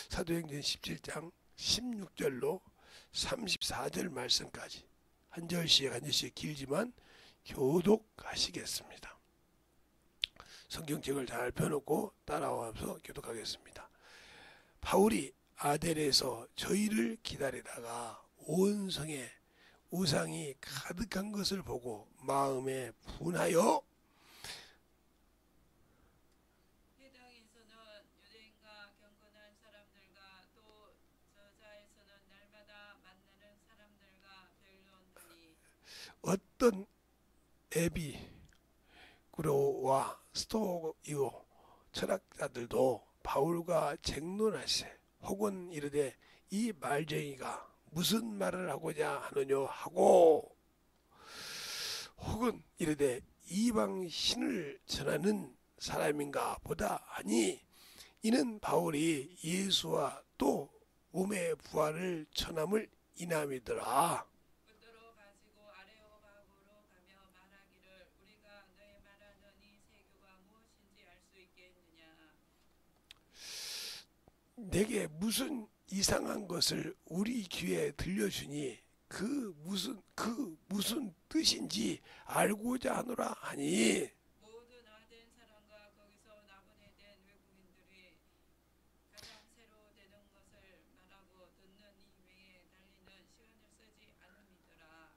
사도행전 17장 16절로 34절 말씀까지 한 절씩 길지만 교독하시겠습니다. 성경책을 잘 펴놓고 따라와서 교독하겠습니다. 바울이 아델에서 저희를 기다리다가 온 성에 우상이 가득한 것을 보고 마음에 분하여 해당에서는 유대인과 경건한 사람들과 또 저자에서는 날마다 만나는 사람들과 변론하니 어떤 에비구로와 스토이오 철학자들도 바울과 쟁론하세 혹은 이르되 이 말쟁이가 무슨 말을 하고자 하느뇨 하고 혹은 이르되 이방 신을 전하는 사람인가 보다 하니 이는 바울이 예수와 또 몸의 부활을 전함을 인함이더라. 붙들어 가지고 아레오바고로 가며 말하기를 우리가 너의 말하는 이 세교가 무엇인지 알 수 있겠느냐. 내게 무슨 이상한 것을 우리 귀에 들려주니 그 무슨 뜻인지 알고자 하노라 하니 모든 아덴 사람과 거기서 나분해된 외국인들이 가장 새로 되는 것을 말하고 듣는 이 외에 달리는 시간을 쓰지 않음이더라.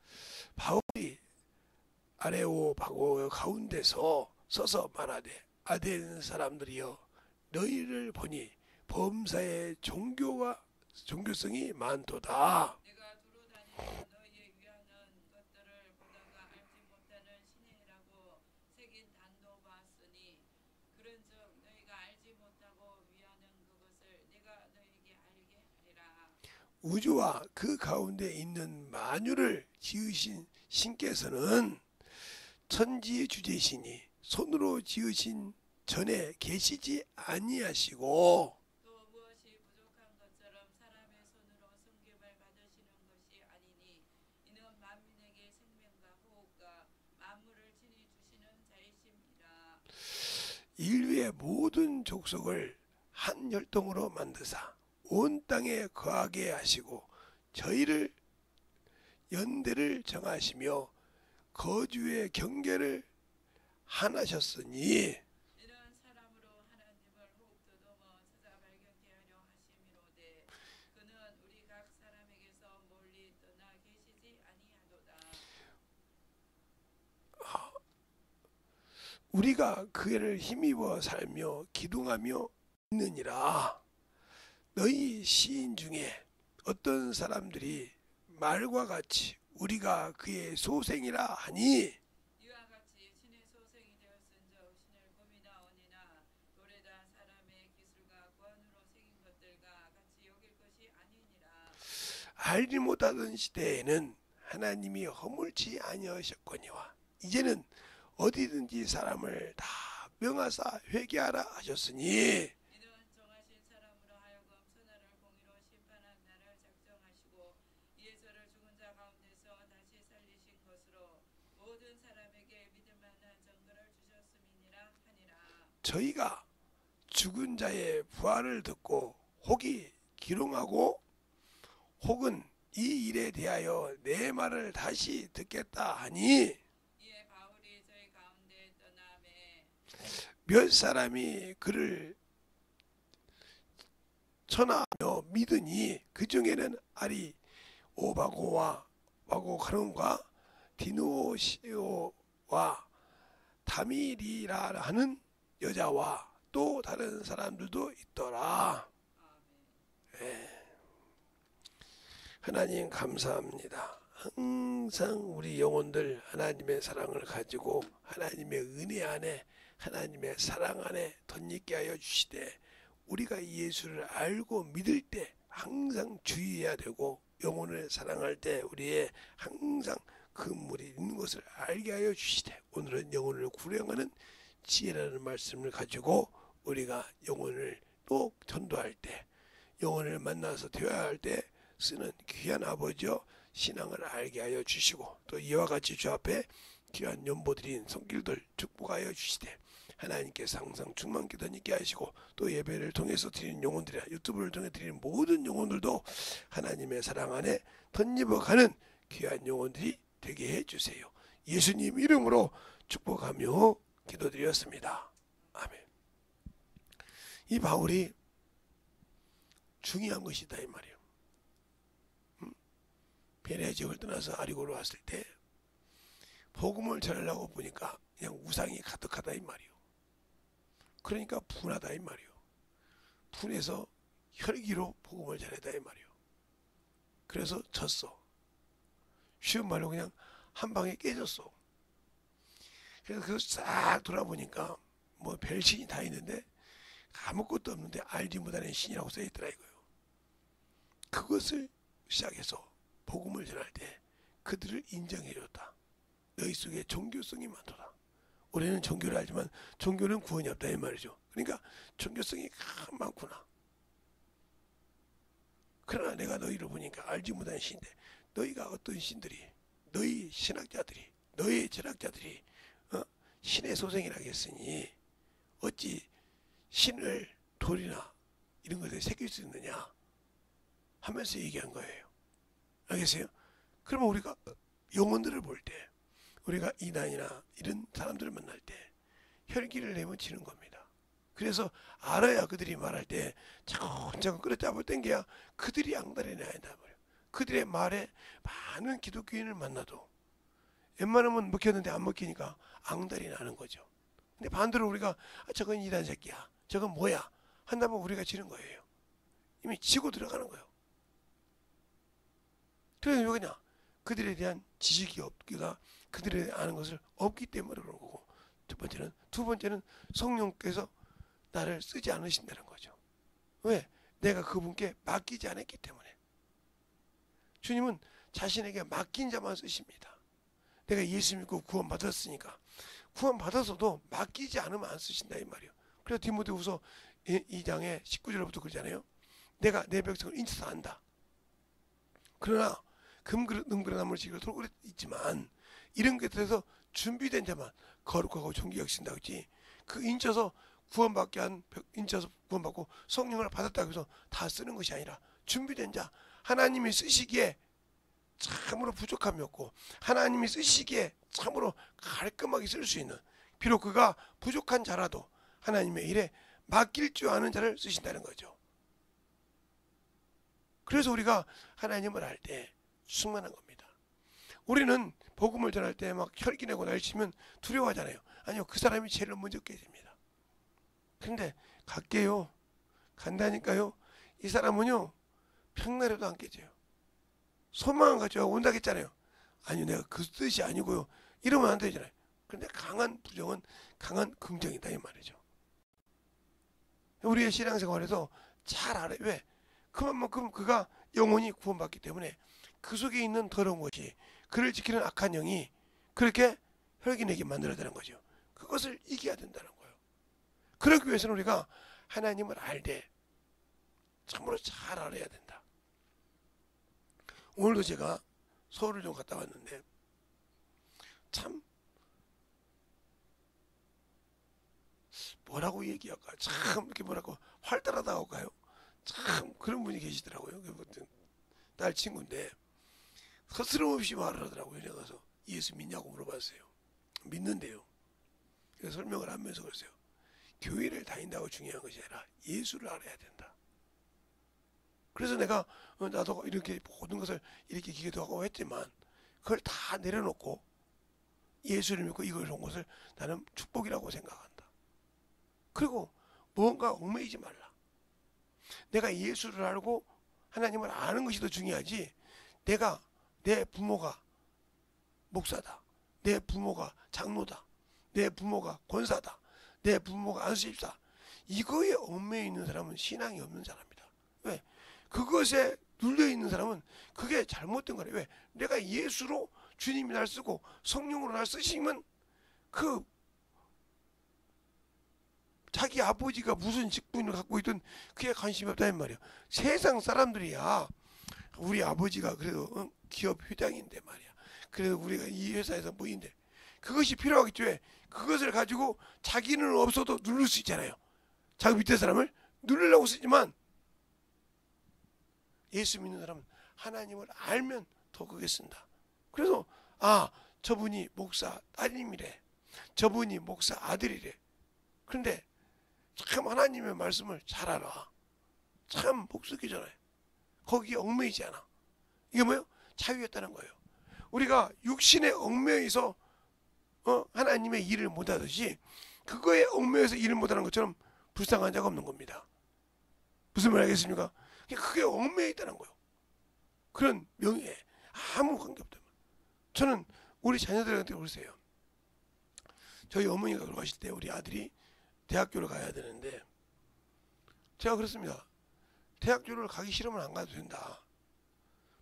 바울이 아레오바고 가운데서 서서 말하되 아덴 사람들이여 너희를 보니 범사에 종교성이 많도다. 내가 두루 다니며 너희에 위하는 것들을 보다가 알지 못하는 신해라고 새긴 단도 봤으니 그런즉 너희가 알지 못하고 위하는 그것을 내가 너희에게 알게 하리라. 우주와 그 가운데 있는 만유를 지으신 신께서는 천지주제시니 손으로 지으신 전에 계시지 아니하시고 또 무엇이 부족한 것처럼 사람의 손으로 섬김을 받으시는 것이 아니니 이는 만민에게 생명과 호흡과 만물을 친히 주시는 자이심이라. 인류의 모든 족속을 한 혈통으로 만드사 온 땅에 거하게 하시고 저희를 연대를 정하시며 거주의 경계를 하나셨으니 이는 사람으로 하나님을 호흡 더듬어 찾아 발견케 하려 하심이로되 그는 우리 각 사람에게서 멀리 떠나 계시지 아니하도다. 우리가 그를 힘입어 살며 기둥하며 있느니라. 너희 시인 중에 어떤 사람들이 말과 같이 우리가 그의 소생이라 하니 이와 같이 신의 소생이 되었은즉 신을 고민하오니나 돌에다 사람의 기술과 권으로 새긴 것들과 같이 여길 것이 아니니라. 알지 못하던 시대에는 하나님이 허물지 아니하셨거니와 이제는 어디든지 사람을 다 명하사 회개하라 하셨으니 이는 정하신 사람으로 하여금 선악을 공의로 심판한 날을 작정하시고 이에 저를 죽은 자 가운데서 다시 살리신 것으로 모든 사람에게 믿을 만한 증거를 주셨음이니라 하니라. 저희가 죽은 자의 부활을 듣고 혹이 기롱하고 혹은 이 일에 대하여 내 말을 다시 듣겠다 하니 이에 바울이 저희 가운데 떠나매 몇 사람이 그를 전하며 믿으니 그 중에는 아리오바고와 와고가론과 디노시오와 다미리라 하는 여자와 또 다른 사람들도 있더라. 아멘. 하나님 감사합니다. 항상 우리 영혼들 하나님의 사랑을 가지고 하나님의 은혜 안에 하나님의 사랑 안에 덧입게 하여 주시되 우리가 예수를 알고 믿을 때 항상 주의해야 되고 영혼을 사랑할 때 우리의 항상 그물이 있는 것을 알게 하여 주시되 오늘은 영혼을 구령하는 지혜라는 말씀을 가지고 우리가 영혼을 또 전도할 때 영혼을 만나서 대화할 때 쓰는 귀한 아버지여 신앙을 알게 하여 주시고 또 이와 같이 주 앞에 귀한 연보드린 손길들 축복하여 주시되 하나님께서 항상 충만케 덧입게 하시고 또 예배를 통해서 드리는 영혼들이나 유튜브를 통해 드리는 모든 영혼들도 하나님의 사랑 안에 덧입어가는 귀한 영혼들이 되게 해주세요. 예수님 이름으로 축복하며 기도드렸습니다. 아멘. 이 바울이 중요한 것이다 이 말이에요. 베레아 지역을 떠나서 아리고로 왔을 때 복음을 전하려고 보니까 그냥 우상이 가득하다 이 말이에요. 그러니까 분하다 이 말이에요. 분해서 혈기로 복음을 전하다 이 말이에요. 그래서 졌어. 쉬운 말로 그냥 한 방에 깨졌어. 그래서 그거 싹 돌아보니까 뭐 별신이 다 있는데 아무것도 없는데 알지 못하는 신이라고 써있더라 이거예요. 그것을 시작해서 복음을 전할 때 그들을 인정해줬다. 너희 속에 종교성이 많도다. 우리는 종교를 알지만 종교는 구원이 없다 이 말이죠. 그러니까 종교성이 많구나. 그러나 내가 너희를 보니까 알지 못하는 신인데 너희가 어떤 신들이 너희 신학자들이 너희 철학자들이 신의 소생이라 했으니 어찌 신을 돌이나 이런 것을 새길 수 있느냐 하면서 얘기한 거예요. 알겠어요? 그러면 우리가 영혼들을 볼 때 우리가 이단이나 이런 사람들을 만날 때 혈기를 내면 지는 겁니다. 그래서 알아야 그들이 말할 때 차근차근 끌어잡아 당겨야 그들이 양다리 내야 한단 말이에요. 그들의 말에 많은 기독교인을 만나도 웬만하면 먹혔는데 안 먹히니까 앙달이 나는 거죠. 근데 반대로 우리가 저건 이단 새끼야 저건 뭐야 한다면 우리가 지는 거예요. 이미 지고 들어가는 거예요. 그래서 왜 그냥 그들에 대한 지식이 없기가 그들에 아는 것을 없기 때문에 그런 거고 두 번째는 성령께서 나를 쓰지 않으신다는 거죠. 왜? 내가 그분께 맡기지 않았기 때문에. 주님은 자신에게 맡긴 자만 쓰십니다. 내가 예수 믿고 구원받았으니까 구원받아서도 맡기지 않으면 안 쓰신다 이 말이에요. 그래서 디모데후서 2장에 19절부터 그러잖아요. 내가 내 백성을 인쳐서 안다. 그러나 금그릇 은그릇 나무를 지기로 돌고래 있지만 이런 것들에서 준비된 자만 거룩하고 존귀 여기신다 그지. 그 인쳐서 구원받게 한 인쳐서 구원받고 성령을 받았다고 해서 다 쓰는 것이 아니라 준비된 자 하나님이 쓰시기에 참으로 부족함이 없고 하나님이 쓰시기에 참으로 깔끔하게 쓸 수 있는 비록 그가 부족한 자라도 하나님의 일에 맡길 줄 아는 자를 쓰신다는 거죠. 그래서 우리가 하나님을 알 때 충만한 겁니다. 우리는 복음을 전할 때 막 혈기내고 날치면 두려워하잖아요. 아니요, 그 사람이 제일 먼저 깨집니다. 근데 갈게요. 간다니까요. 이 사람은요 평나라도 안 깨져요. 소망을 가지고 온다고 했잖아요. 아니요, 내가 그 뜻이 아니고요. 이러면 안 되잖아요. 그런데 강한 부정은 강한 긍정이다 이 말이죠. 우리의 신앙생활에서 잘 알아요. 왜? 그만큼 그가 영혼이 구원받기 때문에 그 속에 있는 더러운 것이 그를 지키는 악한 영이 그렇게 혈기내게 만들어야 되는 거죠. 그것을 이겨야 된다는 거예요. 그러기 위해서는 우리가 하나님을 알 때 참으로 잘 알아야 된다. 오늘도 제가 서울을 좀 갔다 왔는데 참 뭐라고 얘기할까 참 이렇게 뭐라고 활달하다고 할까요? 참 그런 분이 계시더라고요. 딸 친구인데 서스럼없이 말을 하더라고요. 제가 가서 예수 믿냐고 물어봤어요. 믿는데요. 그래서 설명을 하면서 그랬어요. 교회를 다닌다고 중요한 것이 아니라 예수를 알아야 된다. 그래서 내가 나도 이렇게 모든 것을 이렇게 기도하고 했지만 그걸 다 내려놓고 예수를 믿고 이걸 온 것을 나는 축복이라고 생각한다. 그리고 무언가 얽매이지 말라. 내가 예수를 알고 하나님을 아는 것이 더 중요하지 내가 내 부모가 목사다. 내 부모가 장로다. 내 부모가 권사다. 내 부모가 안수집사. 이거에 얽매여 있는 사람은 신앙이 없는 사람이다. 왜? 그것에 눌려있는 사람은 그게 잘못된 거래. 왜? 내가 예수로 주님이 날 쓰고 성령으로 날 쓰시면 그 자기 아버지가 무슨 직분을 갖고 있든 그게 관심이 없다는 말이에요. 세상 사람들이야 우리 아버지가 그래도 기업 회장인데 말이야. 그래도 우리가 이 회사에서 뭐인데 그것이 필요하겠죠. 왜? 그것을 가지고 자기는 없어도 누를 수 있잖아요. 자기 밑에 사람을 누르려고 쓰지만 예수 믿는 사람은 하나님을 알면 더 크게 쓴다. 그래서 저분이 목사 따님이래. 저분이 목사 아들이래. 그런데 참 하나님의 말씀을 잘 알아. 참 목석이잖아요. 거기에 얽매이지 않아. 이게 뭐예요? 자유였다는 거예요. 우리가 육신의 얽매여서 하나님의 일을 못하듯이 그거에 얽매여서 일을 못하는 것처럼 불쌍한 자가 없는 겁니다. 무슨 말 알겠습니까? 그게 얽매여 있다는 거예요. 그런 명예에 아무 관계없다. 저는 우리 자녀들한테 그러세요. 저희 어머니가 돌아가실 때 우리 아들이 대학교를 가야 되는데 제가 그렇습니다. 대학교를 가기 싫으면 안 가도 된다.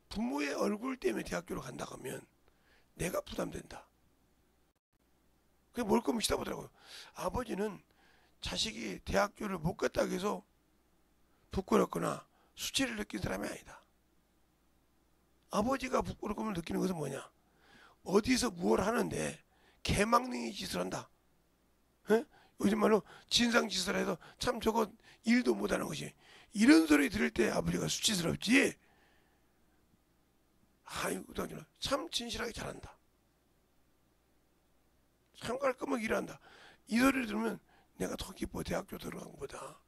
부모의 얼굴 때문에 대학교를 간다 하면 내가 부담된다. 그게 뭘 거면 시다보더라고요. 아버지는 자식이 대학교를 못 갔다고 해서 부끄럽거나 수치를 느낀 사람이 아니다. 아버지가 부끄러움을 느끼는 것은 뭐냐? 어디서 무엇을 하는데 개망능이 짓을 한다. 에? 요즘 말로 진상짓을 해서 참 저거 일도 못하는 것이, 이런 소리 들을 때 아버지가 수치스럽지. 아이고 참 진실하게 잘한다. 참 깔끔하게 일한다. 이 소리를 들으면 내가 더 기뻐. 대학교 들어간 것보다.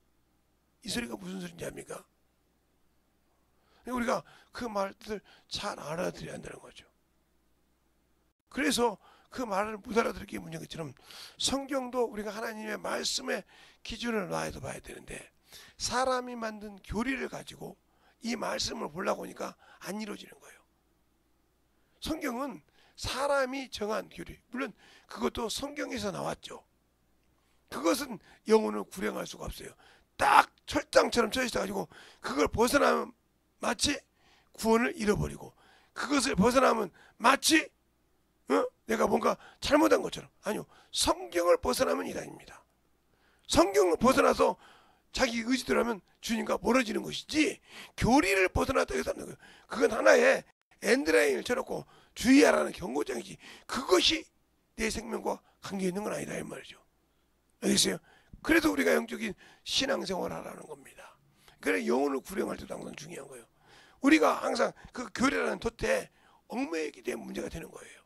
이 소리가 무슨 소리인지 압니까? 우리가 그 말들을 잘 알아들여야 한다는 거죠. 그래서 그 말을 못 알아들을 게 문제인 것처럼 성경도 우리가 하나님의 말씀의 기준을 놔서 봐야 되는데, 사람이 만든 교리를 가지고 이 말씀을 보려고 하니까 안 이루어지는 거예요. 성경은 사람이 정한 교리, 물론 그것도 성경에서 나왔죠. 그것은 영혼을 구령할 수가 없어요. 딱 철장처럼 쳐 있어가지고 그걸 벗어나면 마치 구원을 잃어버리고, 그것을 벗어나면 마치 내가 뭔가 잘못한 것처럼. 아니요, 성경을 벗어나면 이단입니다. 성경을 벗어나서 자기 의지대로 하면 주님과 멀어지는 것이지, 교리를 벗어났다 해서 하는 거예요. 그건 하나의 엔드라인을 쳐놓고 주의하라는 경고장이지, 그것이 내 생명과 관계 있는 건 아니다 이 말이죠. 알겠어요? 그래서 우리가 영적인 신앙생활을 하라는 겁니다. 그래 영혼을 구령할 때도 항상 중요한 거예요. 우리가 항상 그 교리라는 덫에 얽매이기 때문에 문제가 되는 거예요.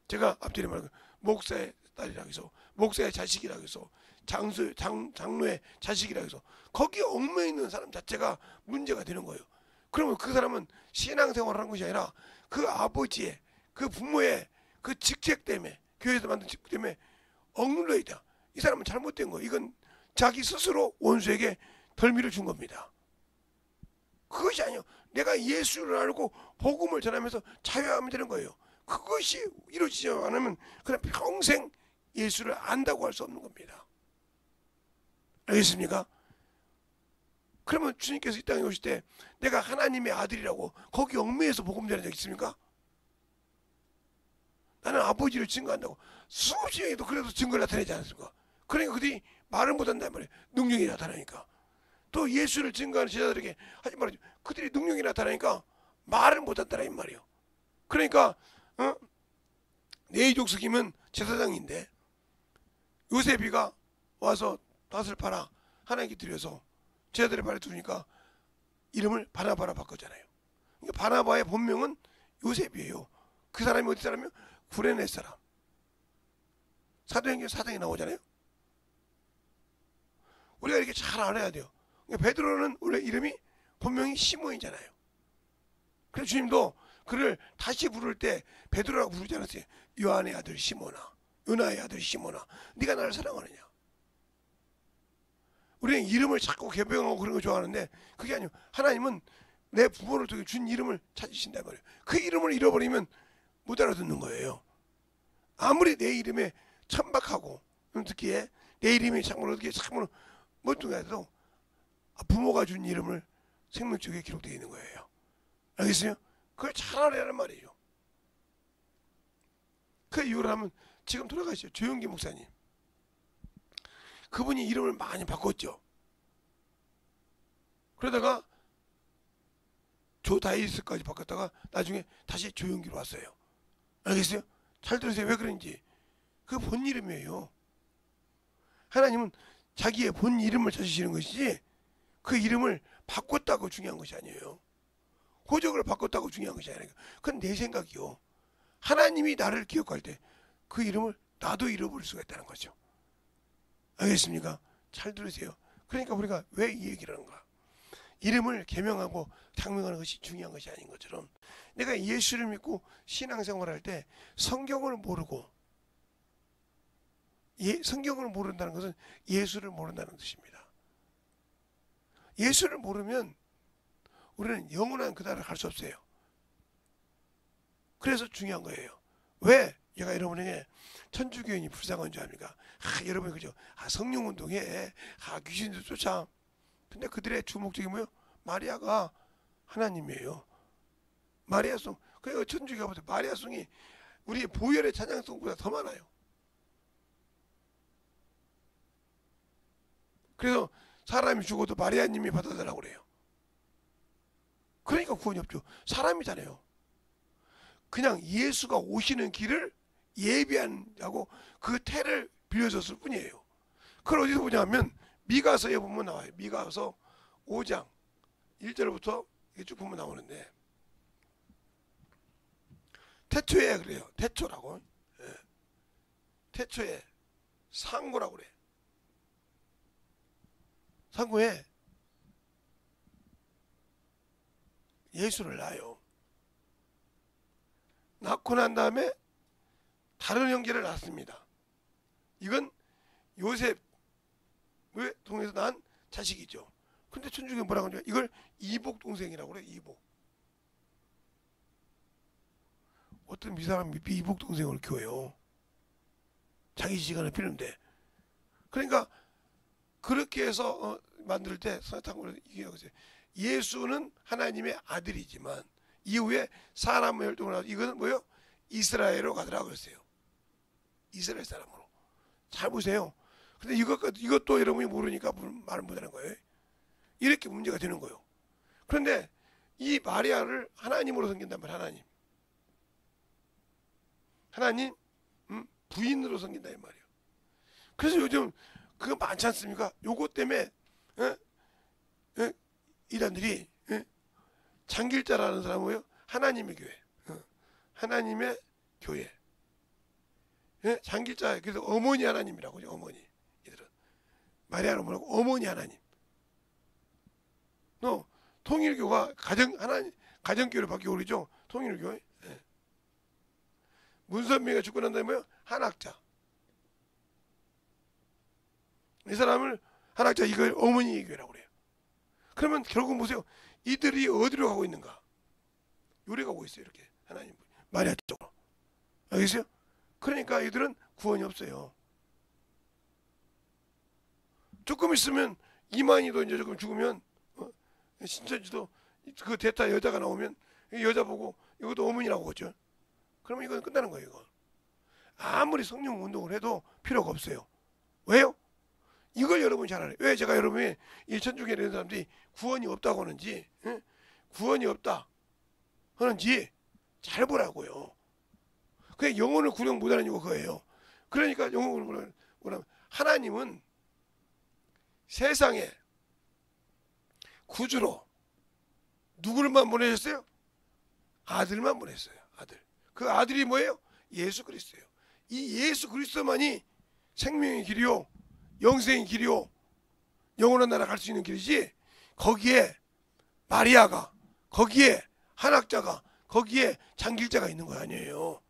제가 앞전에 말한 목사의 딸이라고 해서, 목사의 자식이라고 해서, 장로의 자식이라고 해서 거기에 얽매여 있는 사람 자체가 문제가 되는 거예요. 그러면 그 사람은 신앙생활을 하는 것이 아니라 그 아버지의, 그 부모의 그 직책 때문에, 교회에서 만든 직책 때문에 억눌려 있다. 이 사람은 잘못된 거예요. 이건 자기 스스로 원수에게 덜미를 준 겁니다. 그것이 아니요, 내가 예수를 알고 복음을 전하면서 자유하면 되는 거예요. 그것이 이루어지지 않으면 그냥 평생 예수를 안다고 할 수 없는 겁니다. 알겠습니까? 그러면 주님께서 이 땅에 오실 때 내가 하나님의 아들이라고 거기 얽매여서 복음 전한 적 있습니까? 나는 아버지를 증거한다고 수십 명에도 그래도 증거를 나타내지 않습니까? 그러니까 그들이 말을 못한단 말이에요. 능력이 나타나니까. 또 예수를 증거하는 제자들에게 하지 말아요. 그들이 능력이 나타나니까 말을 못한다라 이 말이에요. 그러니까 네이족 스님은 제사장인데 요셉이가 와서 닷을 팔아 하나님께 드려서 제자들의 발에 두니까 이름을 바나바라 바꿨잖아요. 그러니까 바나바의 본명은 요셉이에요. 그 사람이 어디 사람이요? 구레네 사람. 사도행전 4장에 나오잖아요. 우리가 이렇게 잘 알아야 돼요. 그러니까 베드로는 원래 이름이 본명이 시몬이잖아요. 그래서 주님도 그를 다시 부를 때 베드로라고 부르지 않았어요. 요한의 아들 시몬아, 요나의 아들 시몬아, 네가 나를 사랑하느냐. 우리는 이름을 자꾸 개명하고 그런 거 좋아하는데 그게 아니에요. 하나님은 내 부모를 통해 준 이름을 찾으신단 말이에요. 그 이름을 잃어버리면 못 알아듣는 거예요. 아무리 내 이름에 천박하고 특히 내 이름이 참으로 어떻게 참으로 멀뚱해도 부모가 준 이름을 생명책에 기록되어 있는 거예요. 알겠어요? 그걸 잘 알아야하는 말이에요. 그 이유를 하면 지금 돌아가시죠. 조용기 목사님. 그분이 이름을 많이 바꿨죠. 그러다가 조다이스까지 바꿨다가 나중에 다시 조용기로 왔어요. 알겠어요? 잘 들으세요. 왜 그런지. 그 본 이름이에요. 하나님은 자기의 본 이름을 찾으시는 것이지 그 이름을 바꿨다고 중요한 것이 아니에요. 호적을 바꿨다고 중요한 것이 아니에요. 그건 내 생각이요. 하나님이 나를 기억할 때 그 이름을 나도 잃어버릴 수가 있다는 거죠. 알겠습니까? 잘 들으세요. 그러니까 우리가 왜 이 얘기를 하는가? 이름을 개명하고 장명하는 것이 중요한 것이 아닌 것처럼 내가 예수를 믿고 신앙생활할 때 성경을 모르고 성경을 모른다는 것은 예수를 모른다는 뜻입니다. 예수를 모르면 우리는 영원한 그 나라를 갈 수 없어요. 그래서 중요한 거예요. 왜 제가 여러분에게 천주교인이 불쌍한 줄 압니까? 여러분이 그죠? 성령 운동해. 귀신들 쫓아. 근데 그들의 주목적이 뭐예요? 마리아가 하나님이에요. 마리아송. 그러니까 천주교가 보세요. 마리아송이 우리 보혈의 찬양송보다 더 많아요. 그래서 사람이 죽어도 마리아님이 받아달라고 그래요. 그러니까 구원이 없죠. 사람이잖아요. 그냥 예수가 오시는 길을 예비한다고 그 태를 빌려줬을 뿐이에요. 그걸 어디서 보냐면 미가서에 보면 나와요. 미가서 5장 1절부터 쭉 보면 나오는데 태초에 그래요. 태초라고. 태초에 상고라고 그래. 상고에 예수를 낳아요. 낳고 난 다음에 다른 형제를 낳습니다. 이건 요셉의 통해서 난 자식이죠. 근데 천주교 뭐라고 하냐? 이걸 이복 동생이라고 그래. 이복. 어떤 미사람이 이복 동생을 키워요. 자기 시간을 피는데. 그러니까 그렇게 해서 만들 때 선악탕을 이게 예수는 하나님의 아들이지만 이후에 사람의 혈통을 하고 이거는 뭐요? 이스라엘로 가더라고 그랬어요. 이스라엘 사람으로. 잘 보세요. 근데 이것도 여러분이 모르니까 말을 못하는 거예요. 이렇게 문제가 되는 거예요. 그런데 이 마리아를 하나님으로 섬긴단 말이에요. 하나님 부인으로 섬긴다 이 말이에요. 그래서 요즘 그거 많지 않습니까? 요거 때문에 이단들이 장길자라는 사람은 뭐예요? 하나님의 교회. 하나님의 교회. 장길자, 그래서 어머니 하나님이라고 하죠. 어머니. 이들은. 마리아는 뭐라고? 어머니 하나님. 통일교가 가정교회로 바뀌고 그러죠. 통일교회. 문선미가 죽고 난 다음에 뭐예요? 한학자. 이 사람을 한학자 이걸 어머니 교회라고 그래요. 그러면 결국 보세요. 이들이 어디로 가고 있는가? 요리 가고 있어요. 이렇게 하나님 마리아 쪽으로. 알겠어요? 그러니까 이들은 구원이 없어요. 조금 있으면 이만희도 이제 조금 죽으면 신천지도 그 대타 여자가 나오면 여자 보고 이것도 어머니라고 하죠. 그러면 이건 끝나는 거예요. 이거. 아무리 성령 운동을 해도 필요가 없어요. 왜요? 이걸 여러분이 잘 알아요. 왜 제가 여러분이 이 천주교에 있는 사람들이 구원이 없다고 하는지, 구원이 없다 하는지 잘 보라고요. 그게 영혼을 구령 못하는 이유가 그거예요. 그러니까 영혼을 뭐라면 하나님은 세상에 구주로 누구를만 보내셨어요? 아들만 보냈어요. 아들. 그 아들이 뭐예요? 예수 그리스도예요. 이 예수 그리스도만이 생명의 길이요, 영생의 길이요, 영원한 나라 갈 수 있는 길이지. 거기에 마리아가, 거기에 한학자가, 거기에 장길자가 있는 거 아니에요.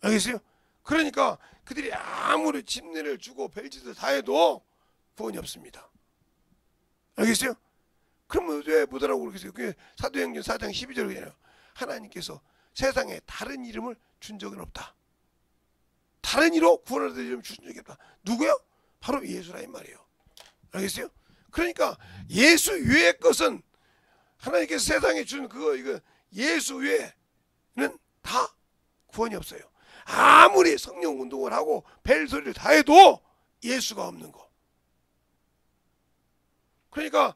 알겠어요? 그러니까 그들이 아무리 침례를 주고 별짓을 다 해도 구원이 없습니다. 알겠어요? 그러면 왜 못하라고 그러겠어요? 그게 사도행전 4장 12절에 그냥 하나님께서 세상에 다른 이름을 준 적은 없다. 다른 이로 구원을 얻을 이름을 준 적이 없다. 누구요? 바로 예수라 이 말이에요. 알겠어요? 그러니까 예수 외의 것은 하나님께서 세상에 준 이거 예수 외에는 다 구원이 없어요. 아무리 성령 운동을 하고 벨소리를 다 해도 예수가 없는 거. 그러니까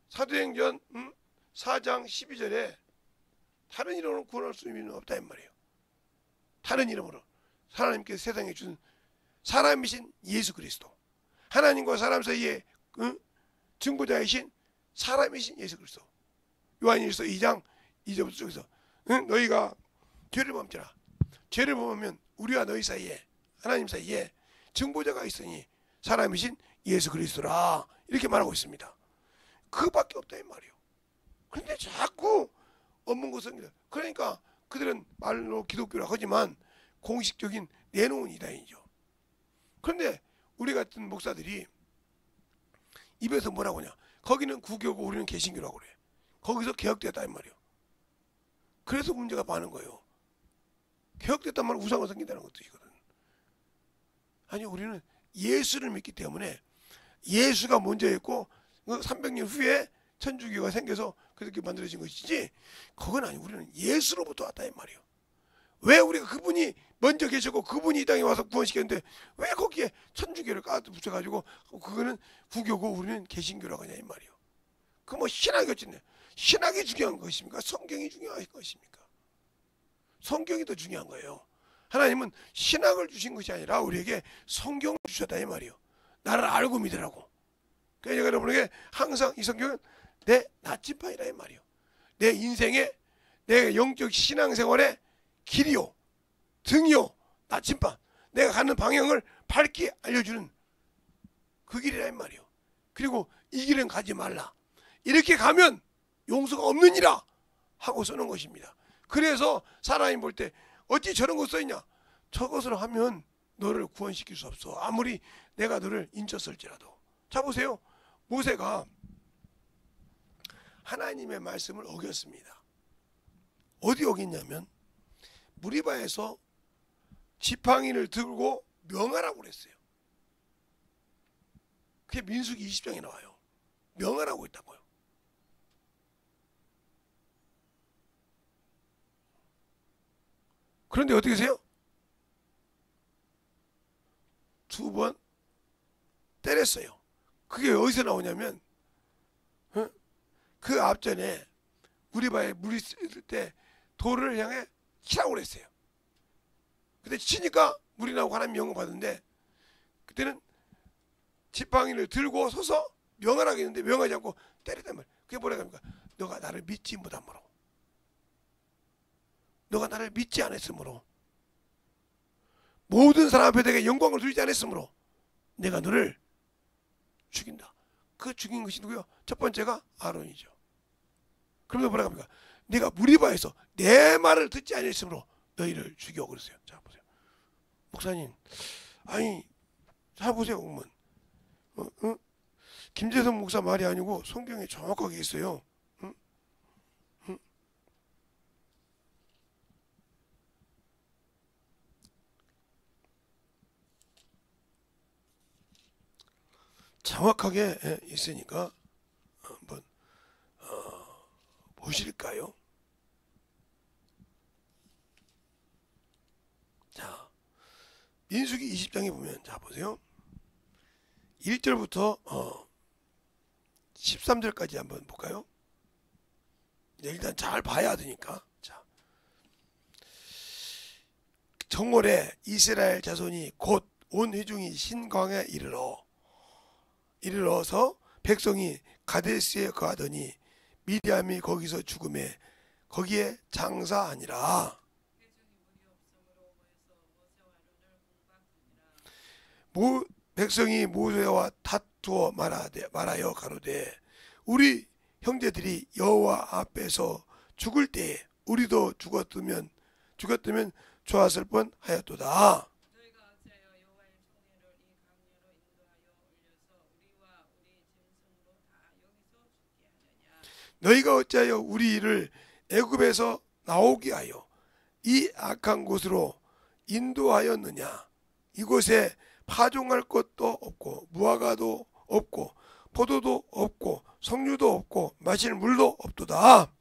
사도행전 4장 12절에 다른 이름으로 구원할 수 있는 없다 이 말이에요. 다른 이름으로 하나님께서 세상에 준 사람이신 예수 그리스도, 하나님과 사람 사이에 증거자이신 사람이신 예수 그리스도. 요한일서 2장 2절부터 쪽에서 너희가 죄를 범죄라. 죄를 범하면 우리와 너희 사이에, 하나님 사이에 증보자가 있으니 사람이신 예수 그리스도라, 이렇게 말하고 있습니다. 그밖에 없다 이 말이에요. 그런데 자꾸 없는 것은, 그러니까 그들은 말로 기독교라 하지만 공식적인 내놓은 이단이죠. 그런데 우리 같은 목사들이 입에서 뭐라고 하냐, 거기는 구교고 우리는 개신교라고 그래. 거기서 개혁됐다 이 말이에요. 그래서 문제가 많은 거예요. 개혁됐단 말은 우상을 섬긴다는 것도 이거든. 아니, 우리는 예수를 믿기 때문에 예수가 먼저였고 300년 후에 천주교가 생겨서 그렇게 만들어진 것이지, 그건 아니고 우리는 예수로부터 왔다 이 말이에요. 왜 우리가 그분이 먼저 계셨고 그분이 이 땅에 와서 구원시켰는데 왜 거기에 천주교를 까서 붙여가지고 그거는 구교고 우리는 개신교라고 하냐 이 말이에요. 그 뭐 신학이 어쨌네. 신학이 중요한 것입니까? 성경이 중요한 것입니까? 성경이 더 중요한 거예요. 하나님은 신학을 주신 것이 아니라 우리에게 성경을 주셨다 이 말이에요. 나를 알고 믿으라고. 그래서 여러분에게 항상 이 성경은 내 나침반이라 이 말이에요. 내 인생의, 내 영적 신앙생활의 길이요, 등이요, 나침반, 내가 가는 방향을 밝게 알려주는 그 길이라 이 말이에요. 그리고 이 길은 가지 말라, 이렇게 가면 용서가 없느니라 하고 쓰는 것입니다. 그래서 사람이 볼 때 어찌 저런 거 써있냐, 저것을 하면 너를 구원시킬 수 없어, 아무리 내가 너를 인쳤을지라도. 자 보세요, 모세가 하나님의 말씀을 어겼습니다. 어디 어겼냐면 무리바에서 지팡이를 들고 명하라고 그랬어요. 그게 민수기 20장에 나와요. 명하라고 했다고요. 그런데 어떻게 하세요? 2번 때렸어요. 그게 어디서 나오냐면 그 앞전에 무리바에 물이 있을 때 돌을 향해 치라고 그랬어요. 근데 치니까 물이 나오고 하나님 명을 받는데, 그때는 지팡이를 들고 서서 명하라고 했는데 명하지 않고 때렸단 말이에요. 그게 뭐라고 합니까? 너가 나를 믿지 못함으로, 너가 나를 믿지 않았으므로, 모든 사람 앞에 내게 영광을 주지 않았으므로 내가 너를 죽인다. 그 죽인 것이 누구요? 첫 번째가 아론이죠. 그러면서 뭐라고 합니까? 내가 무리바에서 내 말을 듣지 않았으므로 너희를 죽여 그랬어요. 자 보세요, 목사님, 아니 자 보세요, 그러면 김재성 목사 말이 아니고 성경에 정확하게 있어요. 정확하게 있으니까 한번 보실까요? 자, 민수기 20장에 보면, 자 보세요, 1절부터 13절까지 한번 볼까요? 일단 잘 봐야 되니까. 자, 정월에 이스라엘 자손이 곧 온 회중이 신광에 이르러서 백성이 가데스에 거하더니 미디암이 거기서 죽음에 거기에 장사하니라. 백성이 모세와 다투어 말하여 가로되 우리 형제들이 여호와 앞에서 죽을 때에 우리도 죽었으면 좋았을 뻔하였도다. 너희가 어찌하여 우리를 애굽에서 나오게 하여 이 악한 곳으로 인도하였느냐. 이곳에 파종할 것도 없고 무화과도 없고 포도도 없고 석류도 없고 마실 물도 없도다.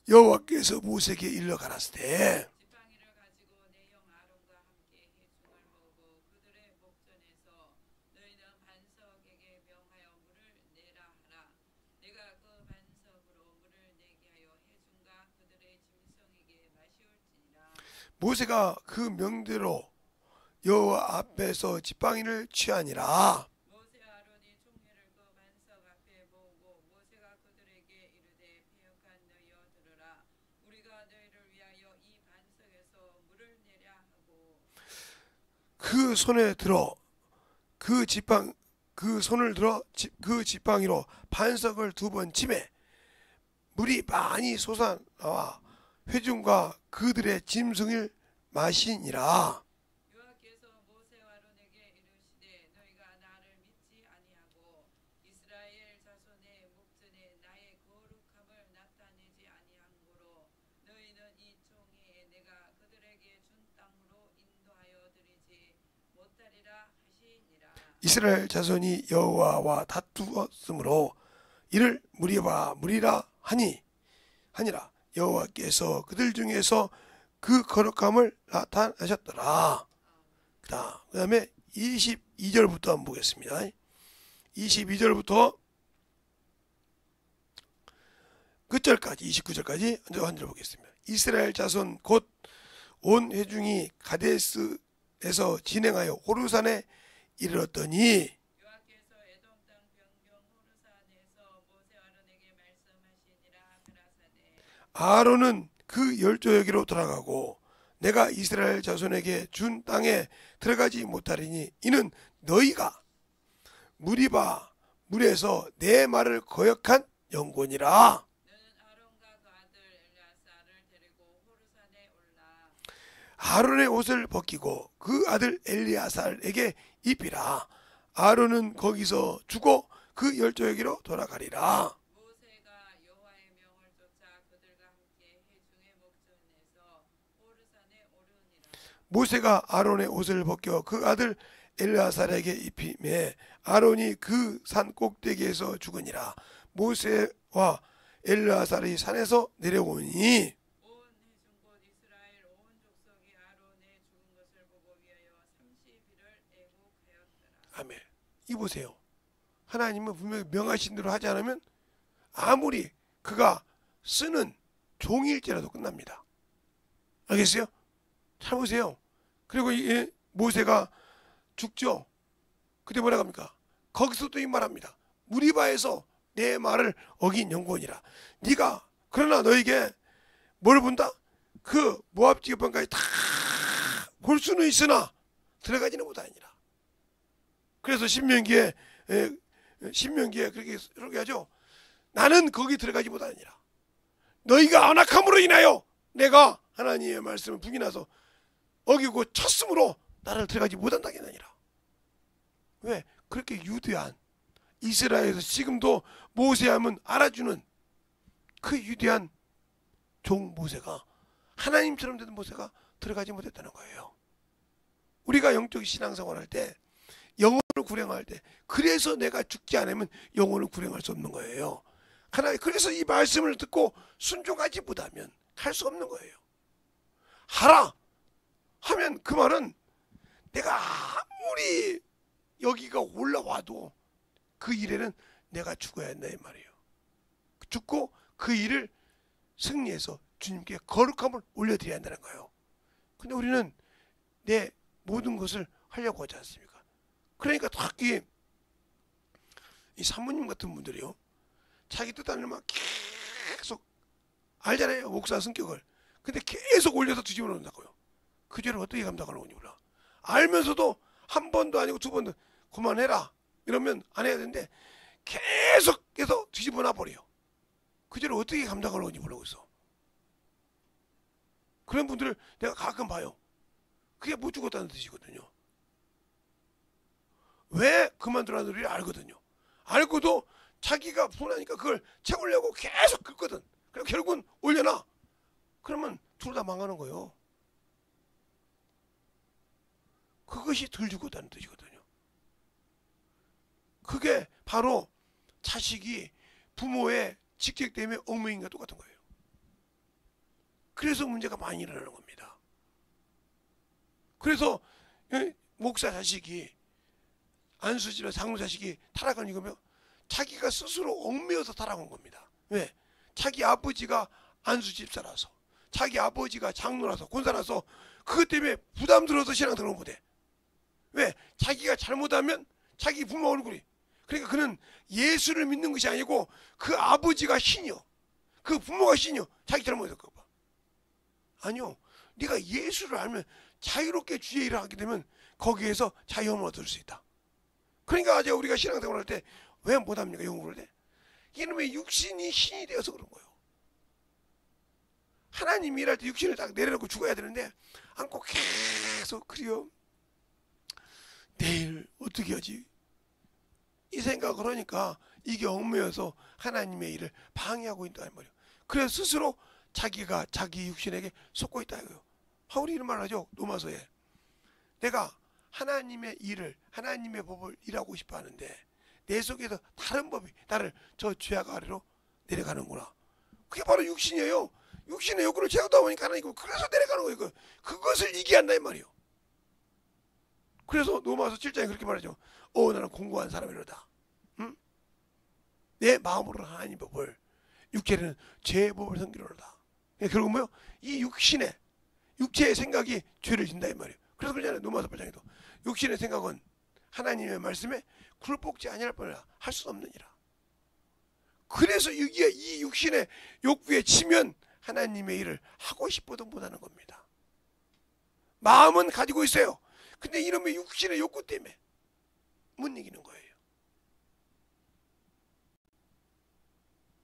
여호와께서 모세에게 일러 가라사대 모세가 그 명대로 여호와 앞에서 지팡이를 취하니라. 모세 아론이 총회를 그 반석 앞에 모으고 모세가 그들에게 이르되 패역한 너희여 들으라. 우리가 너희를 위하여 이 반석에서 물을 내랴 하고 그 손에 들어 그 손을 들어 그 지팡이로 반석을 2번 치매 물이 많이 솟아나와 회중과 그들의 짐승을 마시니라. 여호와께서 모세와 아론에게 이르시되 너희가 나를 믿지 아니하고 이스라엘 자손의 목전에 나의 거룩함을 나타내지 아니함으로 너희는 이 총회에 내가 그들에게 준 땅으로 인도하여 드리지 못하리라 하시니라. 이스라엘 자손이 여호와와 다투었으므로 이를 무리라 하니라. 여호와께서 그들 중에서 그 거룩함을 나타내셨더라. 그 다음에 22절부터 한번 보겠습니다. 22절부터 끝절까지 29절까지 한 절 보겠습니다. 이스라엘 자손 곧 온 회중이 가데스에서 진행하여 호르산에 이르렀더니 여호와께서 에돔 땅 변경 호르산에서 모세 아론에게 말씀하시니라. 가라사대 아론은 그 열조에게로 돌아가고 내가 이스라엘 자손에게 준 땅에 들어가지 못하리니 이는 너희가 물에서 내 말을 거역한 영곤이라. 너는 아론과 그 아들 엘리아사를 데리고 호르산에 올라 아론의 옷을 벗기고 그 아들 엘리아살에게 입히라. 아론은 거기서 죽어 그 열조에게로 돌아가리라. 모세가 여호와의 명을 쫓아 그들과 함께 회중의 목전에서 호르산에 오르니라. 모세가 아론의 옷을 벗겨 그 아들 엘리아살에게 입히매 아론이 그 산 꼭대기에서 죽으니라. 모세와 엘리아살이 산에서 내려오니 온 회중 곧 이스라엘 온 족속이 아론의 죽은 것을 보고 위하여 30일을 애곡하였더라. 아멘. 이 보세요. 하나님은 분명히 명하신 대로 하지 않으면 아무리 그가 쓰는 종일지라도 끝납니다. 알겠어요? 잘 보세요. 그리고 이 모세가 죽죠. 그때 뭐라 합니까? 거기서 또 이 말합니다. 무리바에서 내 말을 어긴 영혼이라. 네가 그러나 너에게 뭘 본다? 그 모압 지역방까지 다 볼 수는 있으나 들어가지는 못하니라. 그래서 신명기에 그렇게 하죠. 나는 거기 들어가지 못하니라. 너희가 안악함으로 인하여 내가 하나님의 말씀을 부인해서 어기고 쳤으므로 나를 들어가지 못한다게 아니라. 왜? 그렇게 유대한 이스라엘에서 지금도 모세함은 알아주는 그 유대한 종 모세가 하나님처럼 되는 모세가 들어가지 못했다는 거예요. 우리가 영적 신앙생활 할 때 영혼을 구령할 때 그래서 내가 죽지 않으면 영혼을 구령할 수 없는 거예요. 하나님 그래서 이 말씀을 듣고 순종하지 못하면 할 수 없는 거예요. 하라 하면 그 말은 내가 아무리 여기가 올라와도 그 일에는 내가 죽어야 한다 이 말이에요. 죽고 그 일을 승리해서 주님께 거룩함을 올려드려야 한다는 거예요. 근데 우리는 내 모든 것을 하려고 하지 않습니까? 그러니까 특히 이 사모님 같은 분들이요, 자기 뜻하는 말 계속 알잖아요, 목사 성격을. 근데 계속 올려서 뒤집어 놓는다고요. 그 죄를 어떻게 감당하려고 몰라. 알면서도 한 번도 아니고 두 번도 그만해라 이러면 안 해야 되는데 계속해서 뒤집어 놔버려요. 그 죄를 어떻게 감당하려고 모르고 있어. 그런 분들을 내가 가끔 봐요. 그게 못 죽었다는 뜻이거든요. 왜 그만두라는 소리를 알거든요. 알고도 자기가 분하니까 그걸 채우려고 계속 긁거든. 그럼 결국은 올려놔. 그러면 둘 다 망하는 거예요. 그것이 덜 죽었다는 뜻이거든요. 그게 바로 자식이 부모의 직책 때문에 얽매인과 똑같은 거예요. 그래서 문제가 많이 일어나는 겁니다. 그래서 목사 자식이 안수집에 장로 자식이 타락한 이거면 자기가 스스로 얽매여서 타락한 겁니다. 왜? 자기 아버지가 안수집사라서 자기 아버지가 장로라서 권사라서 그것 때문에 부담들어서 신앙생활을 못해. 왜? 자기가 잘못하면 자기 부모 얼굴이. 그러니까 그는 예수를 믿는 것이 아니고 그 아버지가 신이요, 그 부모가 신이요, 자기 잘못했을까 봐. 아니요, 네가 예수를 알면 자유롭게 주의 일을 하게 되면 거기에서 자유함을 얻을 수 있다. 그러니까 아직 우리가 신앙생활 할 때 왜 못합니까? 영국을 할 때 이놈의 육신이 신이 되어서 그런 거예요. 하나님이 일할 때 육신을 딱 내려놓고 죽어야 되는데 안고 계속 그래요. 내일 어떻게 하지? 이 생각을 하니까 이게 얽매여서 하나님의 일을 방해하고 있다는 말이에요. 그래서 스스로 자기가 자기 육신에게 속고 있다 이거예요. 바울이 이런 말을 하죠. 로마서에. 내가 하나님의 일을, 하나님의 법을 일하고 싶어 하는데 내 속에서 다른 법이 나를 저 죄악 아래로 내려가는구나. 그게 바로 육신이에요. 육신의 욕구를 채우다 보니까 하나님, 그래서 내려가는 거예요. 그것을 이기한다 이 말이에요. 그래서 로마서 7장에 그렇게 말하죠. 나는 공고한 사람이로다. 응? 내 마음으로 하나님 법을, 육체는 죄의 법을 섬기로다. 결국 뭐요? 이 육체의 생각이 죄를 진다 이 말이에요. 그래서 그러잖아요. 로마서 8장에도 육신의 생각은 하나님의 말씀에 굴복지 아니할 뻔하라, 할 수 없느니라. 그래서 이 육신의 욕구에 치면 하나님의 일을 하고 싶어도 못하는 겁니다. 마음은 가지고 있어요. 근데 이놈의 육신의 욕구 때문에 못 이기는 거예요.